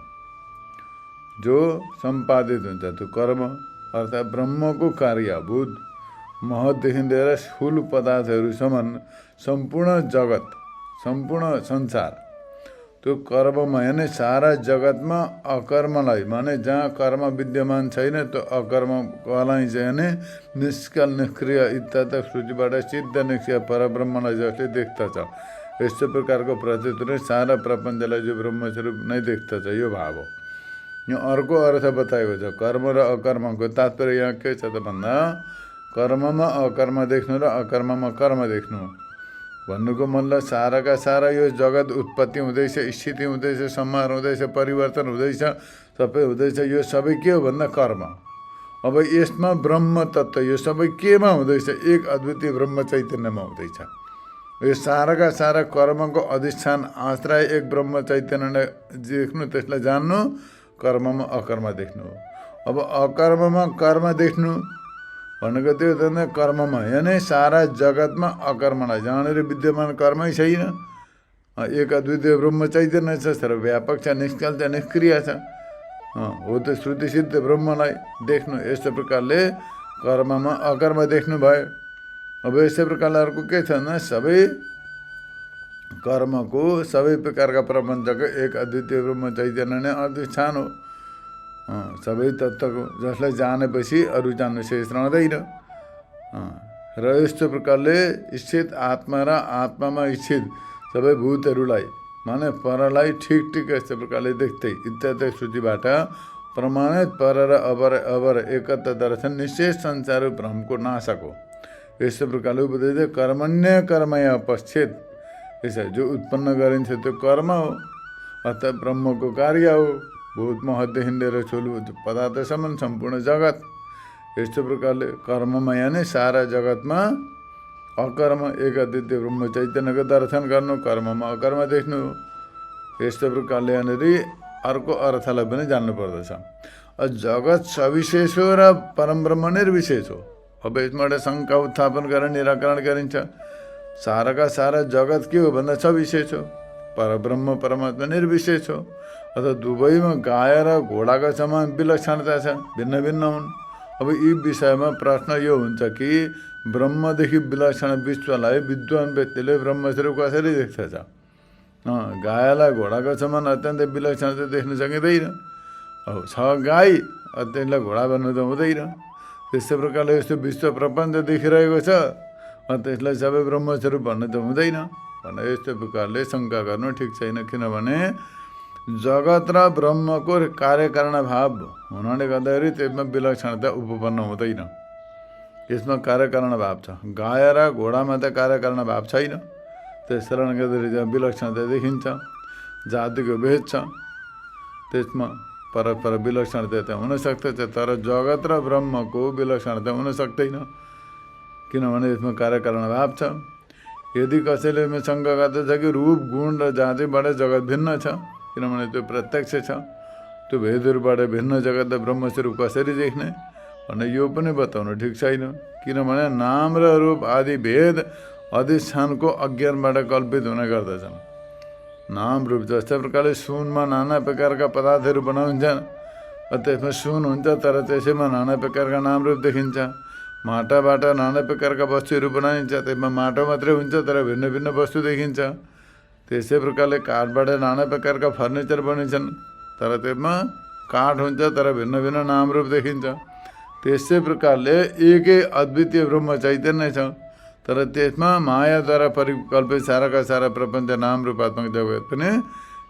जो सम्पादित हुन्छ त्यो कर्म। अर्थात् ब्रह्मको कार्यभूत महतदेखि लिएर स्थूल पदार्थहरूसम्म सम्पूर्ण जगत सम्पूर्ण संसार त्यो कर्ममय नै। सारा जगतमा अकर्मलाई माने जहाँ कर्म विद्यमान छैन त्यो अकर्मलाई चाहिँ नै निष्कल निष्क्रिय इत्यादि श्रुतिबाट सिद्ध निष्क्रिय परब्रह्मलाई जसले देख्दछ, यस्तो प्रकारको प्रतीत नै सारा प्रपञ्चलाई जो ब्रह्मस्वरूप नै देख्दछ, यो भाव हो। यो अर्को अर्थ बताएको छ। कर्म र अकर्मको तात्पर्य यहाँ के छ त भन्दा कर्ममा अकर्म देख्नु र अकर्ममा कर्म देख्नु भन्नुको मतलब साराका सारा यो जगत उत्पत्ति हुँदैछ, स्थिति हुँदैछ, संहार हुँदैछ, परिवर्तन हुँदैछ, सबै हुँदैछ। यो सबै के हो भन्दा कर्म। अब यसमा ब्रह्म तत्त्व यो सबै केमा हुँदैछ? एक अद्वितीय ब्रह्म चैतन्यमा हुँदैछ। यो साराका सारा कर्मको अधिष्ठान आश्रय एक ब्रह्म चैतन्यलाई देख्नु, त्यसलाई जान्नु, कर्ममा अकर्म देख्नु हो। अब अकर्ममा कर्म देख्नु भनेको त्यो त कर्ममा यानी सारा जगतमा अकर्मलाई जानेर विद्यमान कर्मै छैन। एक अद्वितीय ब्रह्म चैतन्य छ, सर्वव्यापक छ, निष्कल छ, निष्क्रिय छ। हो त श्रुति सिद्ध ब्रह्मलाई देख्नु। यस्तो प्रकारले कर्ममा अकर्म देख्नु भयो। अब यस्तै प्रकारले अर्को के छ भने सबै कर्मको सबै प्रकारका प्रपञ्चको एक अद्वितीय ब्रह्म चैतन्य नै अधिष्ठान हो। सबै तत्त्वको जसलाई जानेपछि अरू जान्नु शेष रहँदैन। र यस्तो प्रकारले स्थित आत्मा र आत्मामा स्थित सबै भूतहरूलाई माने परलाई ठिक यस्तो प्रकारले देख्दै इत्यादि श्रुतिबाट प्रमाणित पर र अवर एकत्व दर्शन निश्चय संसार भ्रमको नाशक हो। यस्तो प्रकारले उपदेश कर्मण्य कर्मया पश्चित, यसो जो उत्पन्न गरिन्छ त्यो कर्म हो, अर्थात् ब्रह्मको कार्य हो। भूत महतदेखि लिएर ठुलो पदार्थसम्म सम्पूर्ण जगत यस्तो प्रकारले कर्ममय नै सारा जगतमा अकर्म एक अद्वितीय ब्रह्म चैतन्यको दर्शन गर्नु, कर्ममा अकर्म देख्नु। यस्तो प्रकारले यहाँनिर अर्को अर्थलाई पनि जान्नु पर्दछ। जगत सविशेष हो र परमब्रह्म निर्विशेष हो। अब यसमा एउटा शङ्का उत्थापन गरेर निराकरण गरिन्छ। साराका सारा जगत के हो भन्दा सविशेष हो, परब्रह्म परमात्मा निर्विशेष हो। अथवा दुवैमा गाय र घोडाका समान विलक्षणता छ, भिन्न भिन्न हुन्। अब यी विषयमा प्रश्न यो हुन्छ कि ब्रह्मदेखि विलक्षण विश्वलाई विद्वान व्यक्तिले ब्रह्मस्वरूप कसरी देख्दछ? गायलाई घोडाको समान अत्यन्तै विलक्षण त देख्न सकिँदैन। अब छ गाई त्यसलाई घोडा भन्नु त हुँदैन। त्यस्तै प्रकारले यस्तो विश्व प्रपञ्च देखिरहेको छ, त्यसलाई सबै ब्रह्मस्वरूप भन्नु त हुँदैन भनेर यस्तो प्रकारले शङ्का गर्नु ठिक छैन। किनभने जगत र ब्रह्मको कार्यकारण भाव हुनाले गर्दाखेरि त्यसमा विलक्षणता उपपन्न हुँदैन। यसमा कार्यकारण भाव छ। गाय र घोडामा त कार्यकारण भाव छैन, त्यस कारणले गर्दाखेरि विलक्षणता देखिन्छ। जातिको भेद छ, त्यसमा परस्पर विलक्षणता त हुन सक्दछ, तर जगत र ब्रह्मको विलक्षणता हुन सक्दैन, किनभने यसमा कार्यकारण भाव छ। यदि कसैले शङ्का गर्दछ कि रूप गुण र जातिबाट जगत भिन्न छ, किनभने त्यो प्रत्यक्ष छ, त्यो भेदहरूबाट भिन्न जगत ब्रह्मस्वरूप कसरी देख्ने भने यो पनि बताउनु ठिक छैन। किनभने नाम र रूप आदि भेद अधिष्ठानको अज्ञानबाट कल्पित हुने गर्दछन्। नाम रूप जस्तै प्रकारले सुनमा नाना प्रकारका पदार्थहरू बनाउँछन्, त्यसमा सुन हुन्छ तर त्यसैमा नाना प्रकारका नाम रूप देखिन्छ। माटाबाट नाना प्रकारका वस्तुहरू बनाइन्छ, त्यसमा माटो मात्रै हुन्छ तर भिन्न भिन्न वस्तु देखिन्छ। त्यसै प्रकारले काठबाट नाना प्रकारका फर्निचर बनिन्छन्, तर त्यसमा काठ हुन्छ तर भिन्न भिन्न नाम रूप देखिन्छ। त्यसै प्रकारले एकै अद्वितीय ब्रह्म चैतन्य छ, तर त्यसमा मायाद्वारा परिकल्पित साराका सारा प्रपञ्च नाम रूपात्मक जगत पनि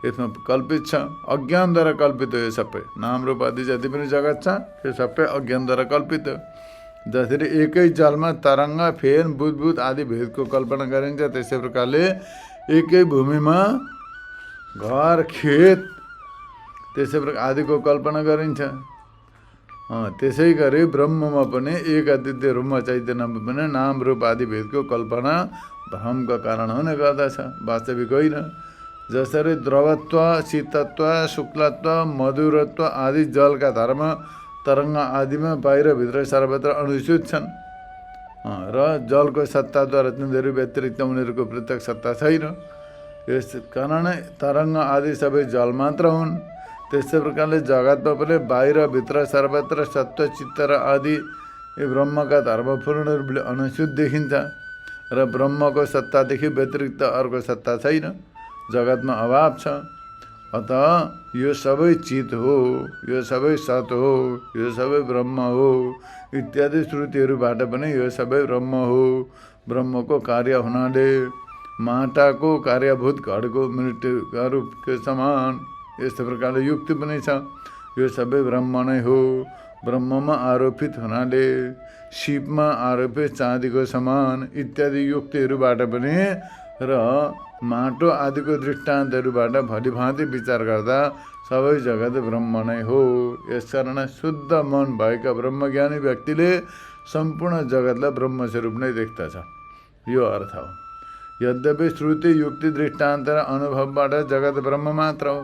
यसमा कल्पित छ, अज्ञानद्वारा कल्पित हो। यो सबै नाम रूप आदि जति पनि जगत छ त्यो सबै अज्ञानद्वारा कल्पित हो। जसरी एकै जलमा तरङ्ग, फेन, बुदबुद आदि भेदको कल्पना गरिन्छ, त्यसै प्रकारले एकै भूमिमा घर, खेत त्यसै प्रकार आदिको कल्पना गरिन्छ। त्यसै गरी ब्रह्ममा पनि एक अद्वितीय ब्रह्म चैतन्यमा पनि नाम रूप आदि भेदको कल्पना भ्रमका कारण हुने गर्दछ, वास्तविक होइन। जसरी द्रवत्व, शीतत्व, शुक्लत्व, मधुरत्व आदि जलका धर्म तरङ्ग आदिमा बाहिर भित्र सर्वत्र अनुसूचित छन् र जलको सत्ताद्वारा तिनीहरू व्यतिरिक्त उनीहरूको पृथक सत्ता छैन। यस कारण तरङ्ग आदि सबै जल मात्र हुन्। त्यस्तै प्रकारले जगतमा पनि बाहिर भित्र सर्वत्र सत्व, चित्त र आदि ब्रह्मका धर्म पूर्ण रूपले अनुसूचित देखिन्छ र ब्रह्मको सत्तादेखि व्यतिरिक्त अर्को सत्ता छैन, जगतमा अभाव छ। अतः यो सबै चित हो, यो सबै सत हो, यो सबै ब्रह्म हो इत्यादि श्रुतिहरूबाट पनि यो सबै ब्रह्म हो। ब्रह्मको कार्य हुनाले माटाको कार्यभूत घडको मृत्युको समान यस्तो प्रकारले युक्ति पनि छ, यो सबै ब्रह्म नै हो। ब्रह्ममा आरोपित हुनाले शिवमा आरोपित चाँदीको समान इत्यादि युक्तिहरूबाट पनि र माटो आदिको दृष्टान्तहरूबाट भलिभाँति विचार गर्दा सबै जगत ब्रह्म नै हो। यसकारण शुद्ध मन भएका ब्रह्मज्ञानी व्यक्तिले सम्पूर्ण जगतलाई ब्रह्मस्वरूप नै देख्दछ, यो अर्थ हो। यद्यपि श्रुति, युक्ति, दृष्टान्त र अनुभवबाट जगत ब्रह्म मात्र हो,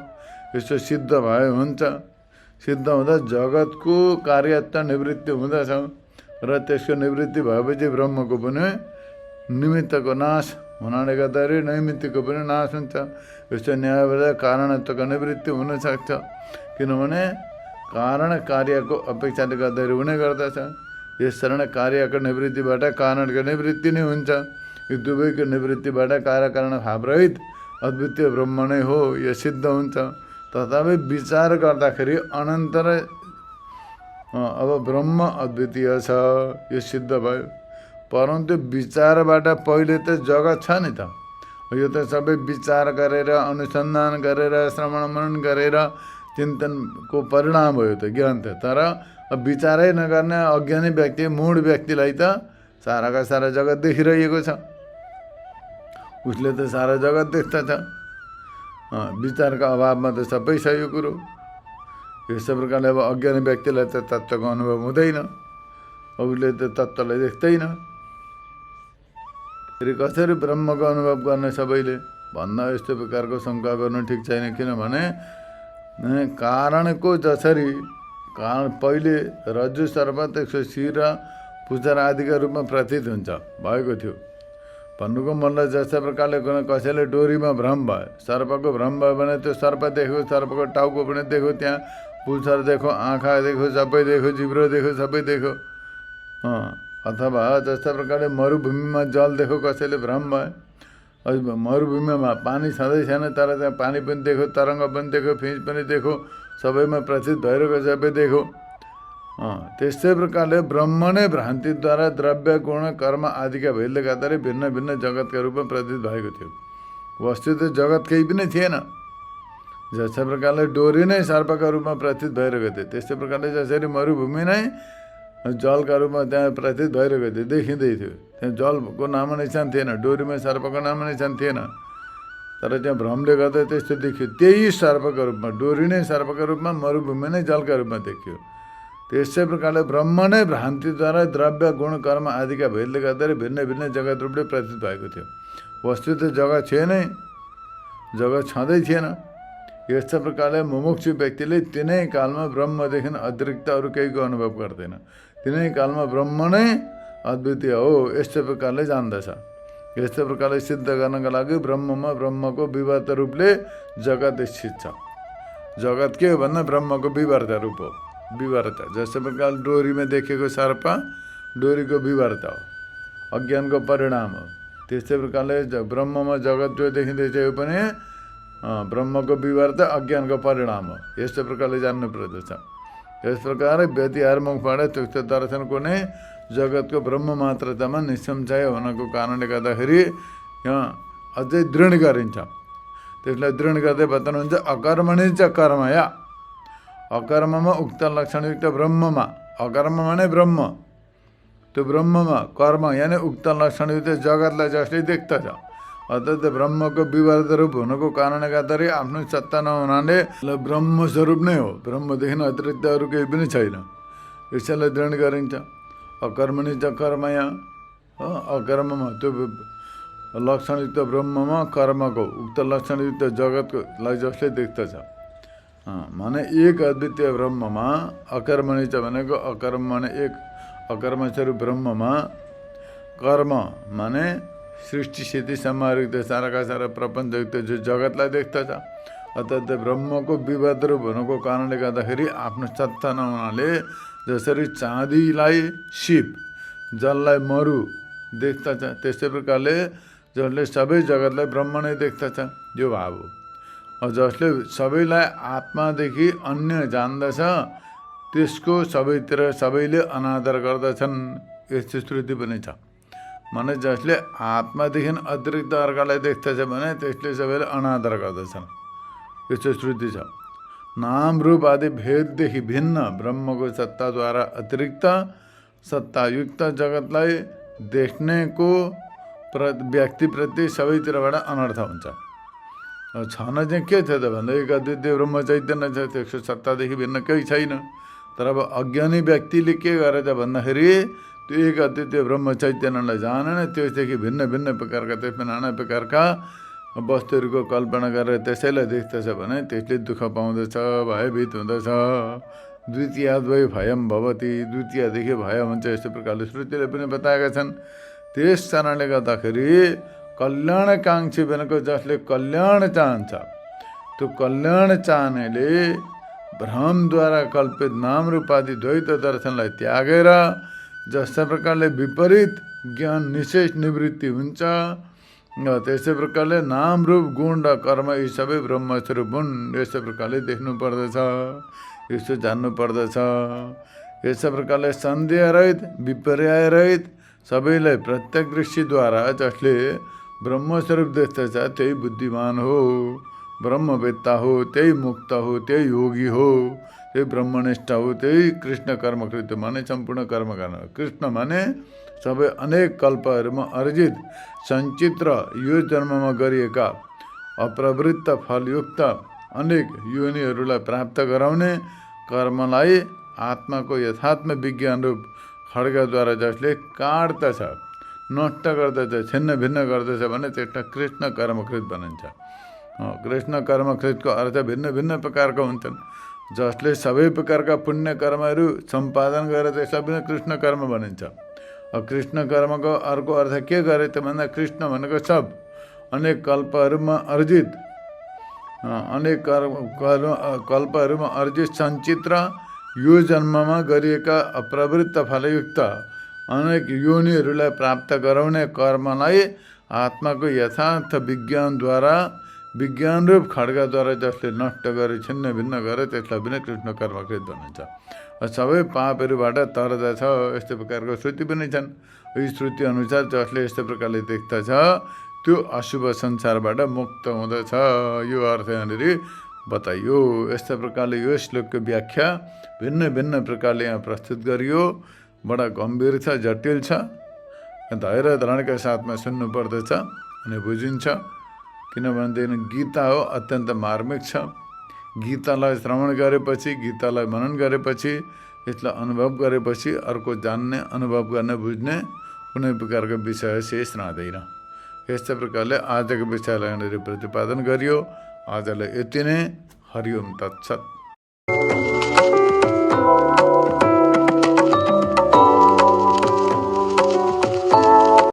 यसो सिद्ध भए हुन्छ। सिद्ध हुँदा जगतको कार्यत्व निवृत्ति हुँदछ र त्यसको निवृत्ति भएपछि ब्रह्मको पनि निमित्तको नाश हुनाले गर्दाखेरि नैमित्तिको पनि नाश हुन्छ। यस्तो न्यायबाट कारणत्वको निवृत्ति हुनसक्छ, किनभने कारण कार्यको अपेक्षाले गर्दाखेरि हुने गर्दछ। यस कारण कार्यको निवृत्तिबाट कारणको निवृत्ति नै हुन्छ। यो दुवैको निवृत्तिबाट कार्यकारण भावरहित अद्वितीय ब्रह्म नै हो, यो सिद्ध हुन्छ। तथापि विचार गर्दाखेरि अनन्तर अब ब्रह्म अद्वितीय छ, यो सिद्ध भयो। परन्तु विचारबाट पहिले त जगत छ नि त, यो त सबै विचार गरेर अनुसन्धान गरेर श्रवण मनन गरेर चिन्तनको परिणाम हो, यो त ज्ञान त। तर विचारै नगर्ने अज्ञानी व्यक्ति, मूढ व्यक्तिलाई त साराका सारा जगत देखिरहेको छ, उसले त सारा जगत देख्दछ। विचारका अभावमा त सबै छ यो कुरो। यस्तो प्रकारले अब अज्ञानी व्यक्तिलाई त तत्त्वको अनुभव हुँदैन, उसले त तत्त्वलाई देख्दैन। फेरि कसरी ब्रह्मको अनुभव गर्ने सबैले भन्दा यस्तो प्रकारको शङ्का गर्नु ठिक छैन। किनभने कारणको जसरी कारण पहिले रज्जु सर्प त्यसको शिर र पुच्छर आदिका रूपमा प्रतीत हुन्छ भएको थियो भन्नुको मतलब जस्तो प्रकारले कसैले डोरीमा भ्रम भयो, सर्पको भ्रम भयो भने त्यो सर्प देख्यो, सर्पको टाउको पनि देख्यो, त्यहाँ पुच्छर देख्यो, आँखा देख्यो, सबै देख्यो, जिब्रो देख्यो, सबै देख्यो। अथवा जस्तो प्रकारले मरुभूमिमा जल देख्यो, कसैले भ्रम भयो। मरुभूमिमा पानी छँदै छैन तर त्यहाँ पानी पनि देख्यो, तरङ्ग पनि देख्यो, फिँच पनि देख्यो, सबैमा प्रतीत भइरहेको सबै देख्यो। त्यस्तै प्रकारले ब्रह्म नै भ्रान्तिद्वारा द्रव्य, गुण, कर्म आदिका भेदले गर्दाखेरि भिन्न भिन्न जगतका रूपमा प्रतीत भएको थियो। वस्तु त जगत केही पनि थिएन। जस्तै प्रकारले डोरी नै सर्पका रूपमा प्रतीत भइरहेको थियो, त्यस्तै प्रकारले जसरी मरुभूमि नै जलका रूपमा त्यहाँ प्रतीत भइरहेको थियो, देखिँदै थियो। त्यहाँ जलको नाम निशान थिएन, डोरीमा सर्पको नाम निशान थिएन, तर त्यहाँ भ्रमले गर्दा त्यस्तो देखियो। त्यही सर्पको रूपमा, डोरी नै सर्पको रूपमा, मरुभूमि नै जलका रूपमा देखियो। त्यसै प्रकारले ब्रह्म नै भ्रान्तिद्वारा द्रव्य, गुण, कर्म आदिका भेदले गर्दाखेरि भिन्न भिन्न जगत रूपले प्रतीत भएको थियो। वस्तु त जगत थिएनै, जगत छँदै थिएन। यस्तो प्रकारले मुमुक्षु व्यक्तिले तिनै कालमा ब्रह्मदेखि अतिरिक्त अरू केहीको अनुभव गर्दैन। तिनै कालमा ब्रह्म नै अद्वितीय हो, यस्तो प्रकारले जान्दछ। यस्तो प्रकारले सिद्ध गर्नका लागि ब्रह्ममा ब्रह्मको विवर्त रूपले जगत स्थित छ। जगत के हो भन्दा ब्रह्मको विवर्त रूप हो। विवर्त जस्तो प्रकार डोरीमा देखेको सर्प डोरीको विवर्त हो, अज्ञानको परिणाम हो। त्यस्तै प्रकारले ब्रह्ममा जगत जो देखिँदैछ यो पनि ब्रह्मको विवर्त अज्ञानको परिणाम हो। यस्तो प्रकारले जान्नु पर्दछ। यस प्रकार व्यतिहार मुखबाट त्यक्त दर्शनको नै जगतको ब्रह्म मात्रतामा निसंशय हुनको कारणले गर्दाखेरि यहाँ अझै दृढ गरिन्छ। त्यसलाई दृढ गर्दै बताउनुहुन्छ अकर्मणि च कर्मया। अकर्ममा उक्त लक्षणयुक्त ब्रह्ममा, अकर्म माने ब्रह्म, त्यो ब्रह्ममा कर्म यानि उक्त लक्षणयुक्त जगतलाई जसले देख्दछ, अर्थात् ब्रह्मको विवर्त रूप हुनुको कारणले गर्दाखेरि आफ्नो सत्ता नहुनाले ब्रह्मस्वरूप नै हो, ब्रह्मदेखि अतिरिक्त अरू केही पनि छैन। यसैलाई दृढ गरिन्छ। अकर्मणि च कर्मया, अकर्ममा त्यो लक्षणयुक्त ब्रह्ममा कर्मको उक्त लक्षणयुक्त जगतलाई जसले देख्दछ, माने एक अद्वितीय ब्रह्ममा अकर्मणि च भनेको अकर्म माने एक अकर्म स्वरूप ब्रह्ममा कर्म माने सृष्टि स्थिति समारुक्त साराका सारा प्रपञ्चयुक्त जो जगतलाई देख्दछ, अर्थात् ब्रह्मको विवर्त रूप हुनुको कारणले गर्दाखेरि आफ्नो सत्ता नहुनाले जसरी चाँदीलाई शिव, जललाई मरु देख्दछ, त्यस्तै प्रकारले जसले सबै जगतलाई ब्रह्म नै देख्दछ, यो भाव हो। जसले सबैलाई आत्मादेखि अन्य जान्दछ त्यसको सबैतिर सबैले अनादर गर्दछन्, यस्तो श्रुति पनि छ। माने जसले आत्मादेखि अतिरिक्त अर्कालाई देख्दछ भने त्यसले सबैले अनादर गर्दछन्, यस्तो श्रुति छ। नाम रूप आदि भेददेखि भिन्न ब्रह्मको सत्ताद्वारा अतिरिक्त सत्तायुक्त जगतलाई देख्नेको व्यक्तिप्रति सबैतिरबाट अनर्थ हुन्छ। छन चाहिँ के छ त भन्दा एक अद्वितीय ब्रह्म चैतन्य छ, त्यसको सत्तादेखि भिन्न केही छैन। तर अब अज्ञानी व्यक्तिले के गरेछ भन्दाखेरि त्यो एक अद्वितीय ब्रह्म चैतन्यलाई जानेन, त्यसदेखि भिन्न भिन्न प्रकारका त्यसमा नाना प्रकारका वस्तुहरूको कल्पना गरेर त्यसैलाई देख्दछ भने त्यसले दुःख पाउँदछ, भयभीत हुँदछ। द्वितीयाद्वै भयम भवति, द्वितीयदेखि भय हुन्छ, यस्तो प्रकारले श्रुतिले पनि बताएका छन्। त्यस कारणले गर्दाखेरि कल्याणकाङ्क्षी भनेको जसले कल्याण चाहन्छ, त्यो कल्याण चाहनेले भ्रमद्वारा कल्पित नाम रूपादि द्वैत दर्शनलाई त्यागेर जस्ता प्रकारले विपरीत ज्ञान निशेष निवृत्ति हुन्छ, त्यस्तै प्रकारले नाम रूप गुण र कर्म यी सबै ब्रह्मस्वरूप हुन्, यस्तो प्रकारले देख्नु पर्दछ, यस्तो जान्नु पर्दछ। यस्तो प्रकारले सन्देहरहित विपर्यायरहित सबैलाई प्रत्यक्ष दृष्टिद्वारा जसले ब्रह्मस्वरूप देख्दछ त्यही बुद्धिमान हो, ब्रह्मवेत्ता हो, त्यही मुक्त हो, त्यही योगी हो, त्यही ब्रह्मनिष्ठ हो, त्यही कृष्ण कर्मकृत माने सम्पूर्ण कर्म गर्न। कृष्ण माने सबै अनेक कल्पहरूमा अर्जित सञ्चित र यो जन्ममा गरिएका अप्रवृत्त फलयुक्त अनेक योनिहरूलाई प्राप्त गराउने कर्मलाई आत्माको यथात्म विज्ञान रूप खड्गद्वारा जसले काट्दछ, नष्ट गर्दछ, छिन्न भिन्न गर्दछ भने त्यसलाई कृष्ण कर्मकृत भनिन्छ। कृष्ण कर्मकृतको अर्थ भिन्न भिन्न प्रकारका हुन्छन्। जसले सबै प्रकारका पुण्य कर्महरू सम्पादन गरेर त्यसलाई पनि कृष्ण कर्म भनिन्छ। कृष्ण कर्मको अर्को अर्थ के गरे त भन्दा कृष्ण भनेको सब अनेक कल्पहरूमा अर्जित कल्पहरूमा अर्जित सञ्चित र यो जन्ममा गरिएका अप्रवृत्त फलयुक्त अनेक योनिहरूलाई प्राप्त गराउने कर्मलाई आत्माको यथार्थ विज्ञानद्वारा विज्ञान रूप खड्गद्वारा जसले नष्ट गरे छिन्न भिन्न गरे त्यसलाई पनि कृष्ण कर्मकृत भनिन्छ। सबै पापहरूबाट तर्दछ, यस्तो प्रकारको श्रुति पनि छन्। यी श्रुति अनुसार जसले यस्तो प्रकारले देख्दछ त्यो अशुभ संसारबाट मुक्त हुँदछ, यो अर्थ यहाँनिर बताइयो। यस्तो प्रकारले यो श्लोकको व्याख्या भिन्न भिन्न प्रकारले यहाँ प्रस्तुत गरियो। बडा गम्भीर छ, जटिल छ, धैर्य धारणका साथमा सुन्नु पर्दछ अनि बुझिन्छ। किनभनेदेखि गीता हो, अत्यन्त मार्मिक छ। गीतालाई श्रवण गरेपछि, गीतालाई मनन गरेपछि, यसलाई अनुभव गरेपछि अर्को जान्ने, अनुभव गर्ने, बुझ्ने कुनै प्रकारको विषय शेष रहँदैन। यस्तै प्रकारले आजको विषयलाई यहाँनिर प्रतिपादन गरियो। आजलाई यति नै। हरि ओम तत्सत।